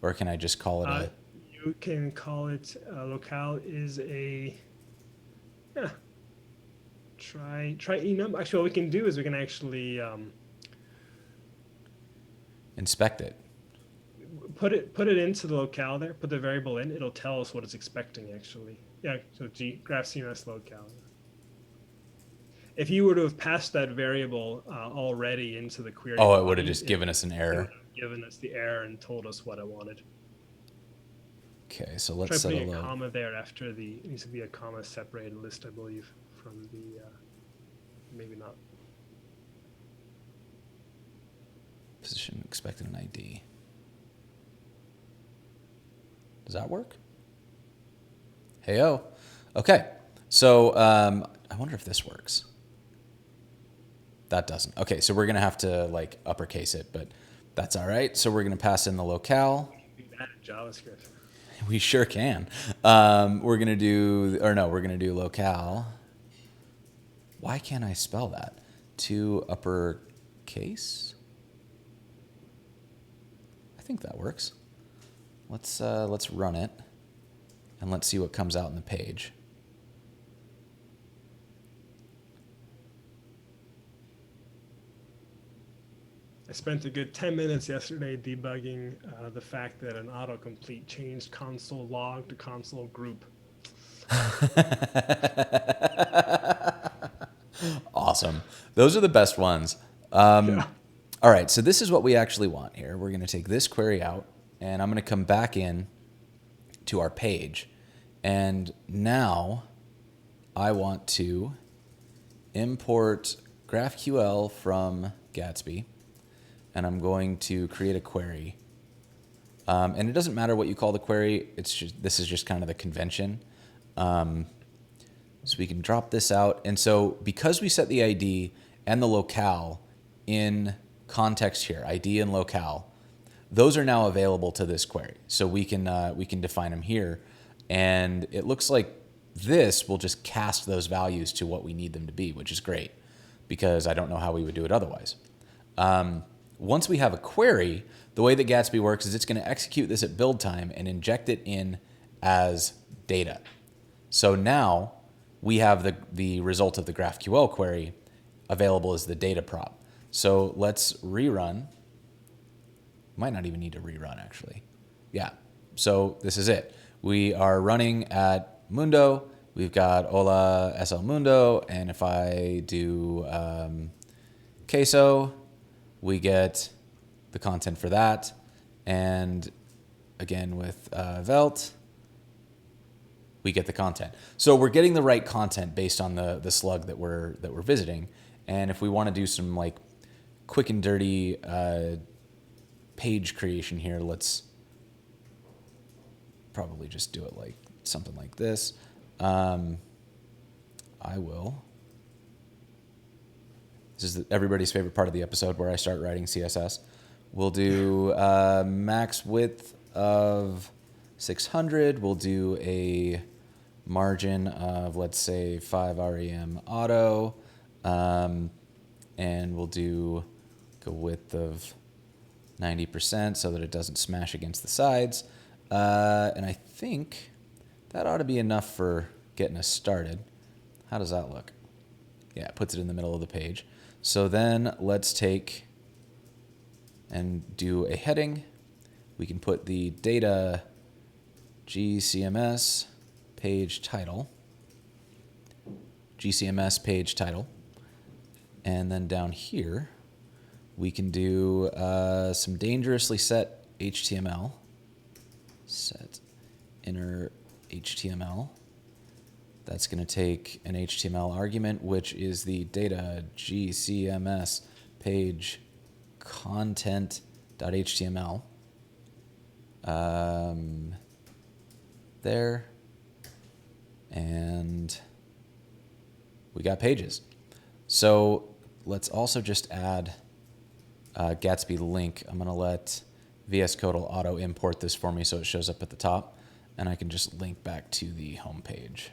Or can I just call it a... You can call it locale is a, yeah. Try enum. Actually, what we can do is we can actually inspect it. put it into the locale there. Put the variable in. It'll tell us what it's expecting actually. Yeah. So GraphCMS locale. If you were to have passed that variable already into the query, Oh, it would have just given us an it error. would have given us the error and told us what it wanted. Okay, so let's Try set a putting a load. comma there after the, it needs to be a comma separated list, I believe, from the, maybe not. Position expected an ID. Does that work? Heyo. Okay, so I wonder if this works. That doesn't. Okay, so we're going to have to like uppercase it, but that's all right. So we're going to pass in the locale. Do that in JavaScript. We sure can. We're going to do, or no, we're going to do locale. Why can't I spell that? To uppercase? I think that works. Let's run it, and let's see what comes out in the page. I spent a good 10 minutes yesterday debugging the fact that an autocomplete changed console log to console group. Awesome. Those are the best ones. Yeah. All right, so this is what we actually want here. We're going to take this query out, and I'm going to come back in to our page. And now I want to import GraphQL from Gatsby, and I'm going to create a query. And it doesn't matter what you call the query. It's just, this is just kind of the convention. So we can drop this out. And so because we set the ID and the locale in context here, ID and locale, those are now available to this query. So we can define them here. And it looks like this will just cast those values to what we need them to be, which is great because I don't know how we would do it otherwise. Once we have a query, the way that Gatsby works is it's going to execute this at build time and inject it in as data. So now we have the result of the GraphQL query available as the data prop. So let's rerun. Might not even need to rerun, actually. Yeah, so this is it. We are running at Mundo. We've got Hola SL Mundo, and if I do queso, we get the content for that. And again with Velt, we get the content. So we're getting the right content based on the slug that we're visiting. And if we want to do some like quick and dirty page creation here, let's probably just do it like something like this. I will. This is everybody's favorite part of the episode where I start writing CSS. We'll do max width of 600. We'll do a margin of, let's say, 5 rem auto. And and we'll do a width of 90% so that it doesn't smash against the sides. And I think that ought to be enough for getting us started. How does that look? Yeah, it puts it in the middle of the page. So then let's take and do a heading. We can put the data GCMS page title. GCMS page title. And then down here, we can do some dangerously set HTML. Set inner HTML. That's going to take an HTML argument, which is the data GCMS page content.html. There. And we got pages. So let's also just add Gatsby link. I'm going to let VS Code will auto import this for me so it shows up at the top, and I can just link back to the home page.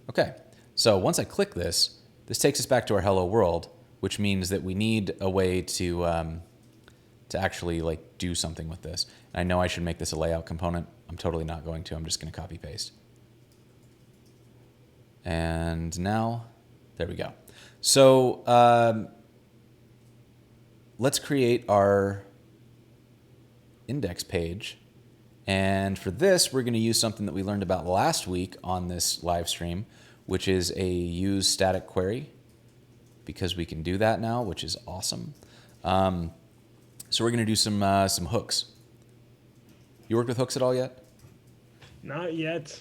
Okay, so once I click this, this takes us back to our hello world, which means that we need a way to actually like do something with this. And I know I should make this a layout component. I'm totally not going to. I'm just going to copy paste. And now, there we go. So let's create our index page. And for this, we're going to use something that we learned about last week on this live stream, which is a use static query, because we can do that now, which is awesome. So we're going to do some hooks. You worked with hooks at all yet? Not yet.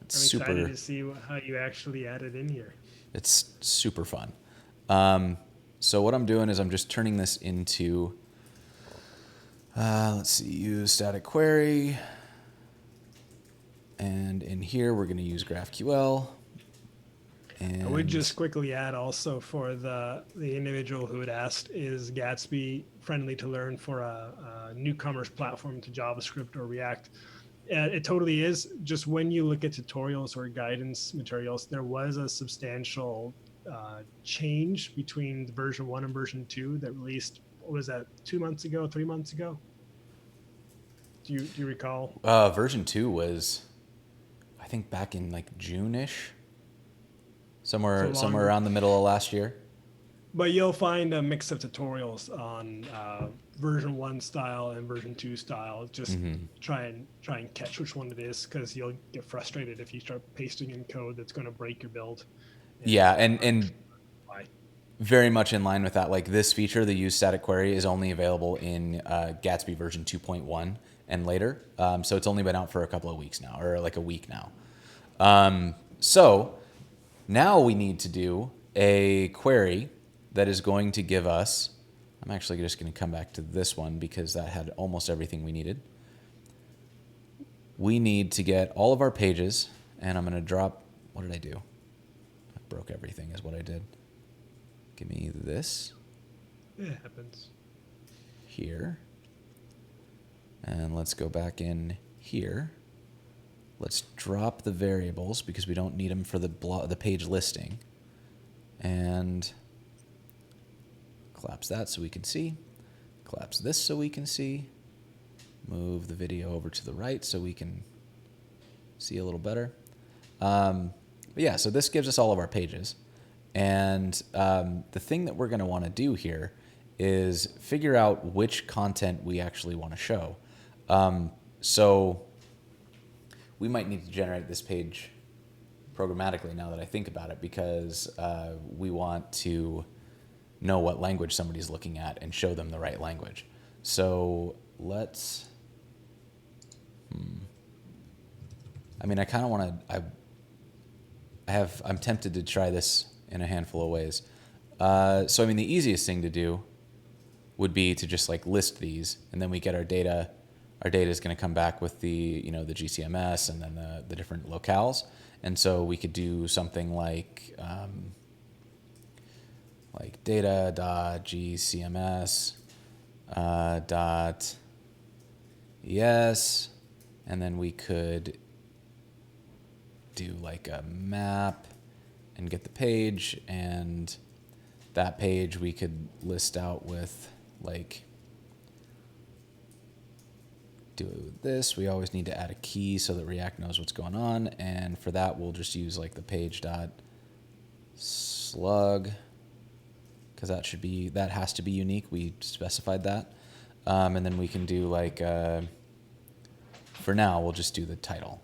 I'm excited to see how you actually add it in here. It's super fun. So what I'm doing is I'm just turning this into, let's see, use static query. And in here, we're going to use GraphQL. And I would just quickly add also for the individual who had asked, is Gatsby friendly to learn for a newcomer's platform to JavaScript or React? It totally is. Just when you look at tutorials or guidance materials, there was a substantial change between the version 1 and version 2 that released, what was that, 2 months ago, 3 months ago? Do you recall? Version 2 was, I think, back in like June-ish. Somewhere around the middle of last year. But you'll find a mix of tutorials on version 1 style and version 2 style. Just try and catch which one it is, because you'll get frustrated if you start pasting in code that's going to break your build. Yeah, and very much in line with that. Like this feature, the use static query, is only available in Gatsby version 2.1 and later. So it's only been out for a couple of weeks now, or like a week now. So now we need to do a query that is going to give us, I'm actually just going to come back to this one because that had almost everything we needed. We need to get all of our pages, and I'm going to drop, what did I do? I broke everything is what I did. Give me this. It happens. Here. And let's go back in here. Let's drop the variables because we don't need them for the page listing. And collapse that so we can see. Collapse this so we can see. Move the video over to the right so we can see a little better. But yeah, so this gives us all of our pages. And the thing that we're going to want to do here is figure out which content we actually want to show. So we might need to generate this page programmatically now that I think about it, because we want to know what language somebody's looking at and show them the right language. So let's, I mean, I kind of want to, I'm tempted to try this in a handful of ways. So I mean, the easiest thing to do would be to just like list these, and then we get our data. Our data is going to come back with the, the GCMS and then the different locales. And so we could do something like data.gcms .es, and then we could do like a map and get the page, and that page we could list out with like, do it with this. We always need to add a key so that React knows what's going on. And for that, we'll just use like the page.slug, because that has to be unique. We specified that. And then we can do like, for now, we'll just do the title,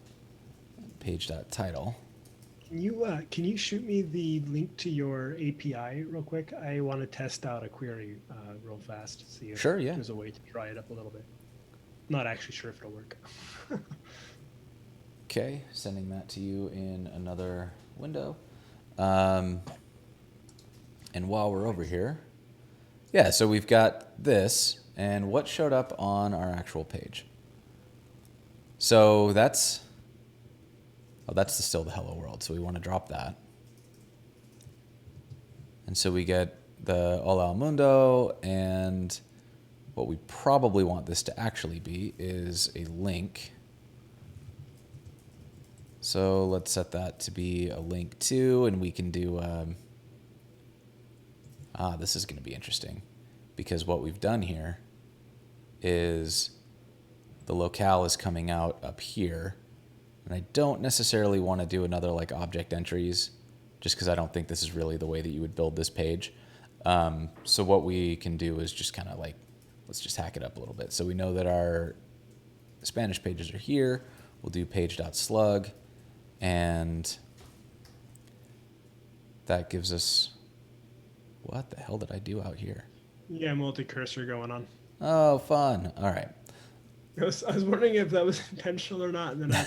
page.title. Can you shoot me the link to your API real quick? I want to test out a query real fast, see if Sure, yeah. there's a way to dry it up a little bit. Not actually sure if it'll work. Okay, sending that to you in another window. And while we're over here, yeah, so we've got this, and what showed up on our actual page? So that's still the hello world, so we want to drop that. And so we get the Hola al Mundo, and what we probably want this to actually be is a link. So let's set that to be a link to, and we can do, this is going to be interesting, because what we've done here is the locale is coming out up here, and I don't necessarily want to do another like object entries, just because I don't think this is really the way that you would build this page. So what we can do is just kind of like, let's just hack it up a little bit. So we know that our Spanish pages are here. We'll do page.slug, and that gives us, what the hell did I do out here? Yeah, multi-cursor going on. Oh, fun. All right. I was wondering if that was intentional or not, and then I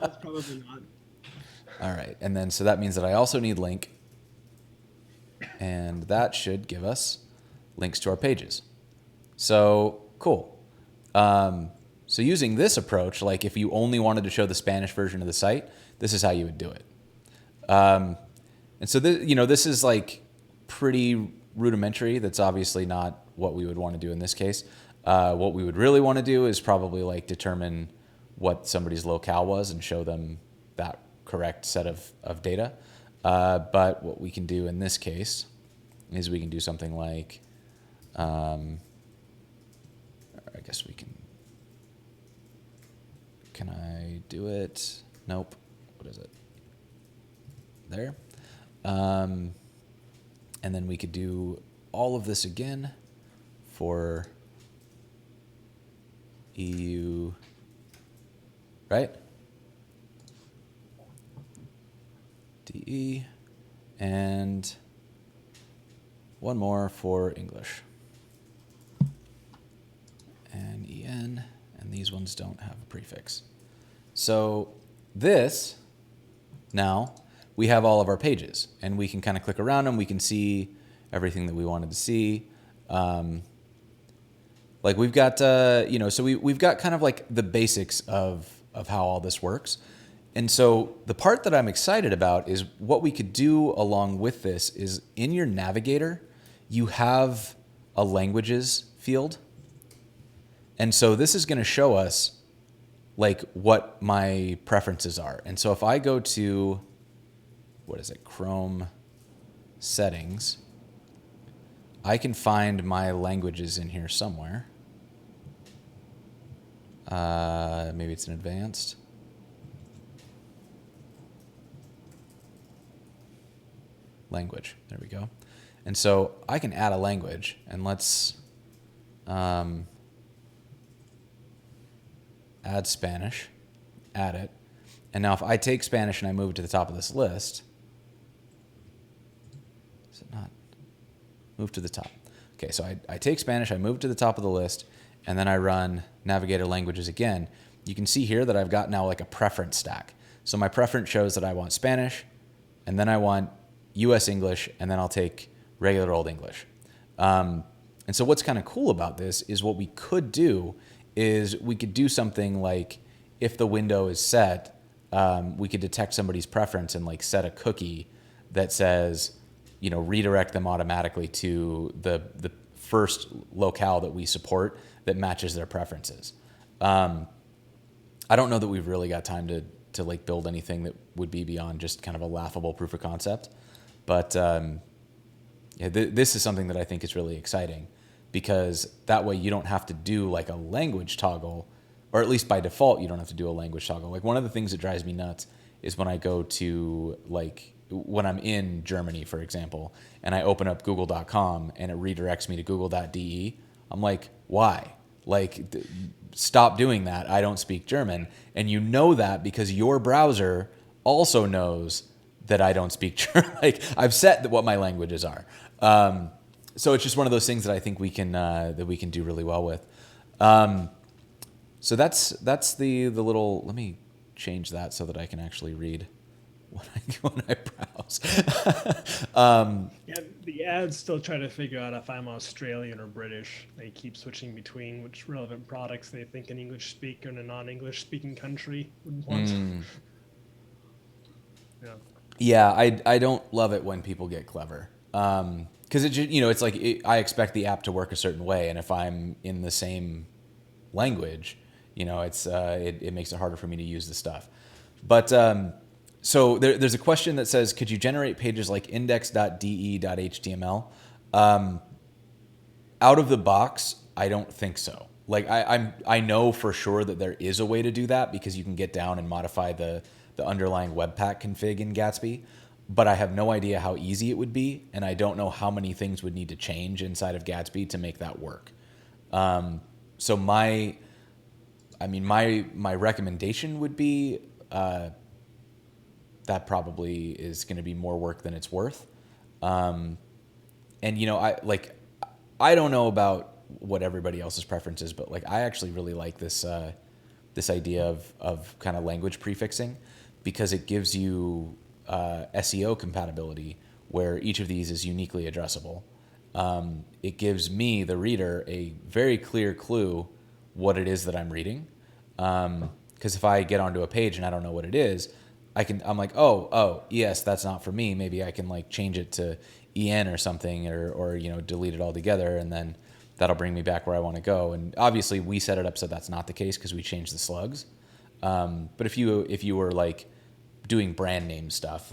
that's probably not. All right, and then so that means that I also need link, and that should give us links to our pages. So cool. So using this approach, like if you only wanted to show the Spanish version of the site, this is how you would do it. And so this is like pretty rudimentary. That's obviously not what we would want to do in this case. What we would really want to do is probably like determine what somebody's locale was and show them that correct set of data. But what we can do in this case is we can do something like, I guess we can I do it? Nope. What is it? There. And then we could do all of this again for EU, right? DE, and one more for English. And EN, and these ones don't have a prefix. So this, now, we have all of our pages, and we can kind of click around them. We can see everything that we wanted to see. Like we've got, so we've got kind of like the basics of how all this works. And so the part that I'm excited about is what we could do along with this is in your navigator, you have a languages field. And so this is going to show us like what my preferences are. And so if I go to, what is it, Chrome settings, I can find my languages in here somewhere. Maybe it's in advanced. Language, there we go. And so I can add a language, and let's add Spanish, add it. And now if I take Spanish and I move it to the top of this list, is it not? Move to the top. Okay, so I take Spanish, I move to the top of the list, and then I run Navigator Languages again. You can see here that I've got now like a preference stack. So my preference shows that I want Spanish, and then I want US English, and then I'll take regular old English. And so what's kind of cool about this is what we could do is we could do something like if the window is set, we could detect somebody's preference and like set a cookie that says, redirect them automatically to the first locale that we support that matches their preferences. I don't know that we've really got time to to like build anything that would be beyond just kind of a laughable proof of concept. But yeah, this is something that I think is really exciting, because that way you don't have to do like a language toggle, or at least by default you don't have to do a language toggle. Like one of the things that drives me nuts is when I go to like when I'm in Germany, for example, and I open up google.com and it redirects me to google.de. I'm like, why? Like, stop doing that. I don't speak German. And you know that because your browser also knows that I don't speak German. Like, I've set what my languages are. So it's just one of those things that I think we can do really well with. So that's the little. Let me change that so that I can actually read when I browse. Yeah, the ads still try to figure out if I'm Australian or British. They keep switching between which relevant products they think an English speaker in a non-English speaking country would want. Yeah. Yeah, I don't love it when people get clever. Because it's like I expect the app to work a certain way, and if I'm in the same language, it makes it harder for me to use the stuff. But so there's a question that says, could you generate pages like index.de.html? Out of the box, I don't think so. Like I know for sure that there is a way to do that, because you can get down and modify the underlying Webpack config in Gatsby, but I have no idea how easy it would be, and I don't know how many things would need to change inside of Gatsby to make that work. So my recommendation would be that probably is going to be more work than it's worth. And I don't know about what everybody else's preference is, but like I actually really like this idea of kind of language prefixing, because it gives you SEO compatibility where each of these is uniquely addressable. It gives me, the reader, a very clear clue what it is that I'm reading. Because if I get onto a page and I don't know what it is, I'm like, oh, yes, that's not for me. Maybe I can like change it to EN or something, or delete it altogether, and then that'll bring me back where I want to go. And obviously we set it up so that's not the case, because we changed the slugs. But if you were like doing brand name stuff,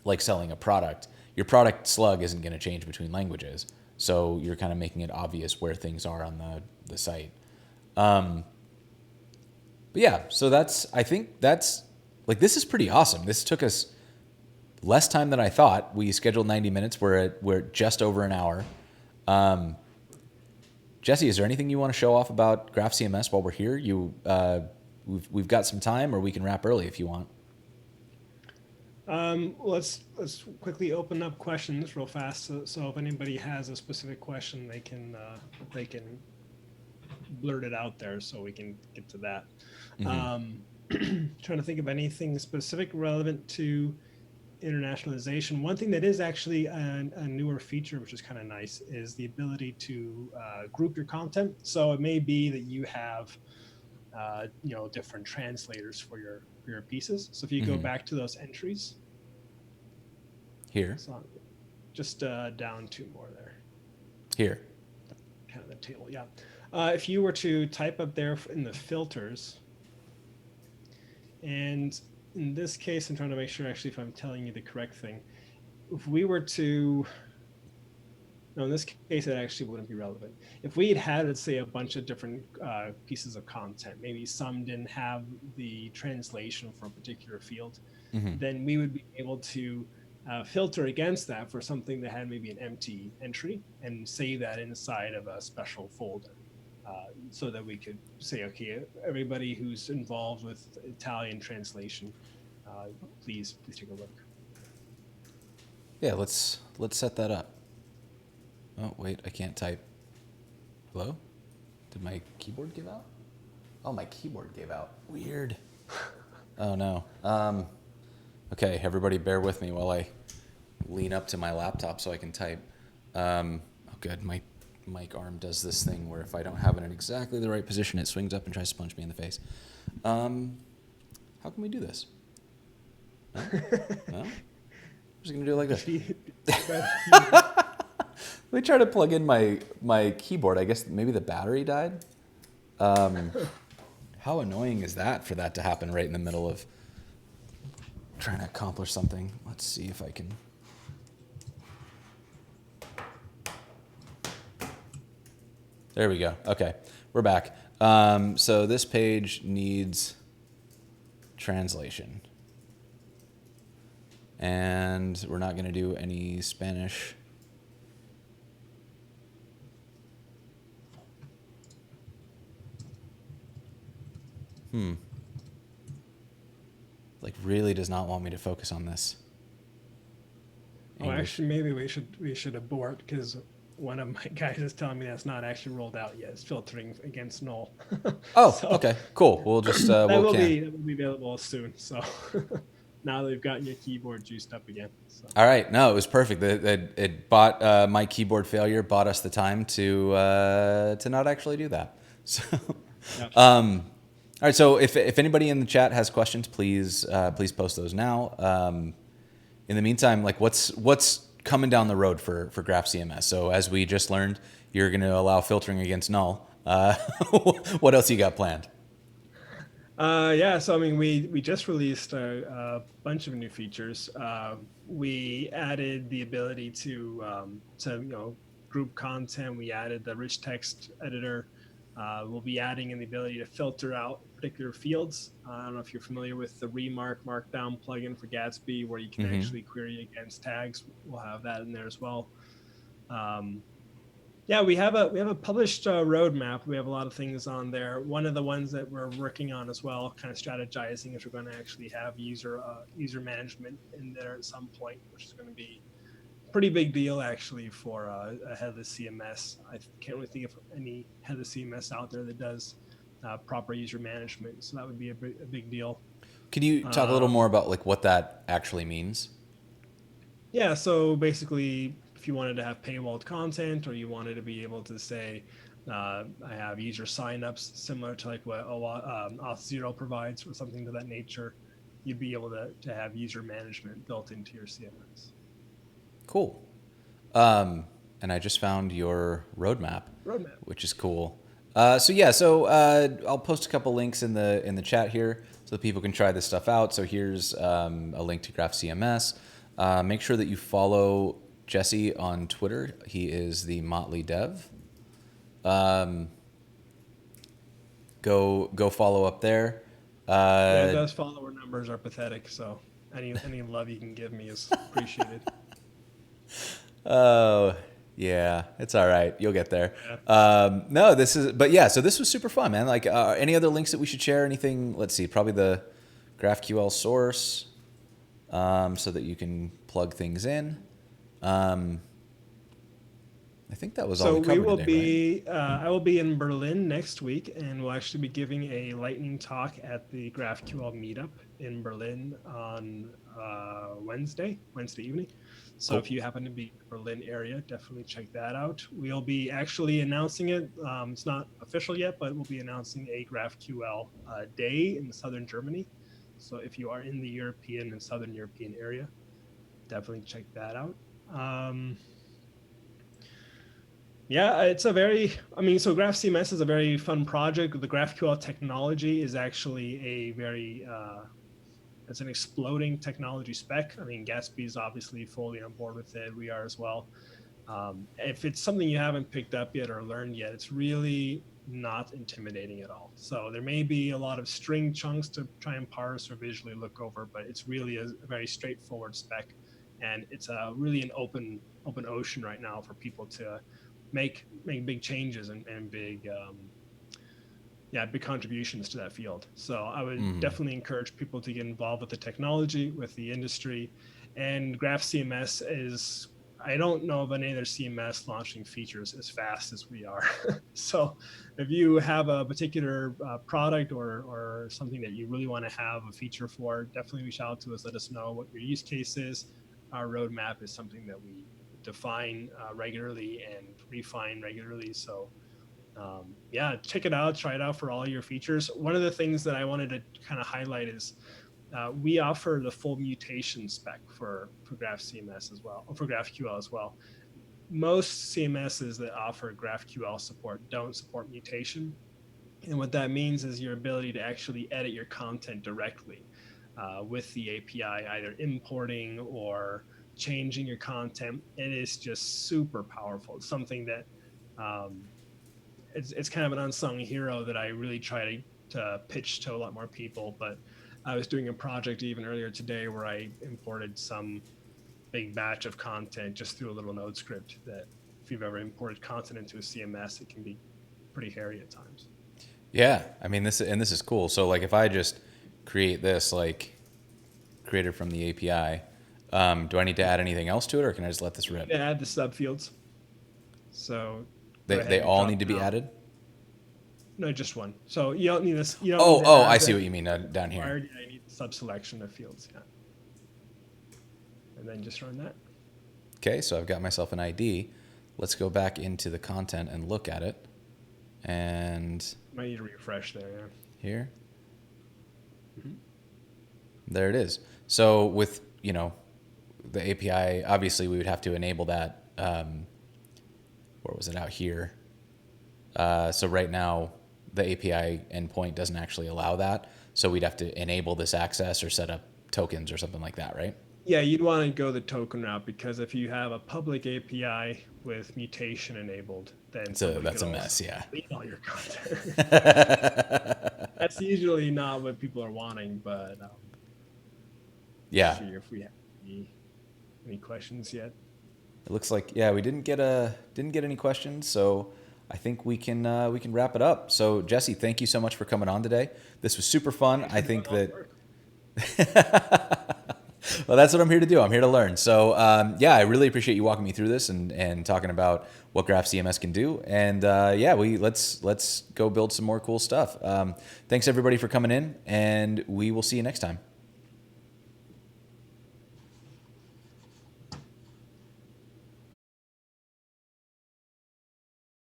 like selling a product, your product slug isn't going to change between languages. So you're kind of making it obvious where things are on the site. But yeah, so I think that's like, this is pretty awesome. This took us less time than I thought. We scheduled 90 minutes. We're just over an hour. Jesse, is there anything you want to show off about GraphCMS while we're here? We've got some time, or we can wrap early if you want. Let's quickly open up questions real fast. So if anybody has a specific question, they can blurt it out there so we can get to that. Trying to think of anything specific relevant to internationalization. One thing that is actually a newer feature, which is kind of nice, is the ability to group your content. So it may be that you have different translators for your pieces. So if you go back to those entries here, so just down two more there. Here, kind of the table, yeah. If you were to type up there in the filters, and in this case, I'm trying to make sure actually if I'm telling you the correct thing. If we were to, no, in this case, it actually wouldn't be relevant. If we had, let's say, a bunch of different pieces of content, maybe some didn't have the translation for a particular field, then we would be able to filter against that for something that had maybe an empty entry and save that inside of a special folder. So that we could say, okay, everybody who's involved with Italian translation, please take a look. Yeah, let's set that up. Oh wait, I can't type. Hello? Did my keyboard give out? Oh, my keyboard gave out. Weird. Oh no. Okay, everybody bear with me while I lean up to my laptop so I can type. Oh good, my mic arm does this thing where if I don't have it in exactly the right position, it swings up and tries to punch me in the face. How can we do this? No? No? I'm just going to do it like this. Let me try to plug in my keyboard. I guess maybe the battery died. How annoying is that for that to happen right in the middle of trying to accomplish something. Let's see if I can. There we go. Okay, we're back. So this page needs translation. And we're not going to do any Spanish. Like, really does not want me to focus on this. Oh, English. actually, maybe we should abort because one of my guys is telling me that's not actually rolled out yet. It's filtering against null. Oh, So okay, cool. We'll just that we'll will can. be available soon. So now they've gotten your keyboard juiced up again. So. All right. No, it was perfect. It bought my keyboard failure bought us the time to not actually do that. So, Gotcha. all right. So if anybody in the chat has questions, please post those now. In the meantime, like what's coming down the road for GraphCMS? So as we just learned, you're going to allow filtering against null. What else you got planned? Yeah, so I mean, we just released a bunch of new features. We added the ability to group content. We added the rich text editor. We'll be adding in the ability to filter out particular fields. I don't know if you're familiar with the Remark Markdown plugin for Gatsby, where you can actually query against tags. We'll have that in there as well. Yeah, we have a published roadmap. We have a lot of things on there. One of the ones that we're working on as well, kind of strategizing, is we're going to actually have user management in there at some point, which is going to be a pretty big deal actually for a headless CMS. I can't really think of any headless CMS out there that does proper user management, so that would be a big deal. Can you talk a little more about like what that actually means? Yeah, so basically, if you wanted to have paywalled content, or you wanted to be able to say, I have user signups similar to like what Auth0 provides or something to that nature, you'd be able to have user management built into your CMS. Cool. And I just found your roadmap, which is cool. So I'll post a couple links in the chat here so that people can try this stuff out. So here's a link to GraphCMS. Make sure that you follow Jesse on Twitter. He is the Motley Dev. Go follow up there. Yeah, those follower numbers are pathetic. So any love you can give me is appreciated. Oh, yeah, it's all right. You'll get there. Yeah. No, so this was super fun, man. Like, any other links that we should share? Anything? Let's see, probably the GraphQL source, so that you can plug things in. I think that was all we covered today, right? I will be in Berlin next week, and we'll actually be giving a lightning talk at the GraphQL meetup in Berlin on Wednesday evening. So Cool. if you happen to be in the Berlin area, definitely check that out. We'll be actually announcing it. It's not official yet, but we'll be announcing a GraphQL day in southern Germany. So if you are in the European and Southern European area, definitely check that out. Yeah, so GraphCMS is a very fun project. The GraphQL technology is actually it's an exploding technology spec. I mean, Gatsby is obviously fully on board with it. We are as well. If it's something you haven't picked up yet or learned yet, it's really not intimidating at all. So there may be a lot of string chunks to try and parse or visually look over, but it's really a very straightforward spec. And it's really an open ocean right now for people to make big changes and big contributions to that field. So I would definitely encourage people to get involved with the technology, with the industry. And GraphCMS is, I don't know of any other CMS launching features as fast as we are. So if you have a particular product or something that you really want to have a feature for, definitely reach out to us. Let us know what your use case is. Our roadmap is something that we define regularly and refine regularly. So check it out, try it out for all your features. One of the things that I wanted to kind of highlight is we offer the full mutation spec for GraphCMS as well, or for GraphQL as well. Most CMSs that offer GraphQL support don't support mutation. And what that means is your ability to actually edit your content directly. with the API, either importing or changing your content. It is just super powerful. It's something that it's kind of an unsung hero that I really try to pitch to a lot more people. But I was doing a project even earlier today where I imported some big batch of content just through a little node script that if you've ever imported content into a CMS, it can be pretty hairy at times. Yeah, I mean this is cool. So like if I just create this like created from the API, do I need to add anything else to it, or can I just let this rip? You add the subfields. So They all need to be added. No, just one. So you don't need this. You don't Oh, need to oh, add I see what you mean down here. I need the sub-selection of fields. Yeah. And then just run that. Okay, so I've got myself an ID. Let's go back into the content and look at it. And Might need to refresh there. Yeah. here, there it is. So with the API, obviously we would have to enable that. Where was it out here? So right now the API endpoint doesn't actually allow that. So we'd have to enable this access or set up tokens or something like that, right? Yeah, you'd want to go the token route because if you have a public API with mutation enabled, then That's a mess, yeah. Delete all your content. That's usually not what people are wanting, but yeah. see if we have any questions yet. It looks like we didn't get any questions, so I think we can wrap it up. So Jesse, thank you so much for coming on today. This was super fun. I think that. Well, that's what I'm here to do. I'm here to learn. So I really appreciate you walking me through this and talking about what GraphCMS can do. And let's go build some more cool stuff. Thanks everybody for coming in, and we will see you next time.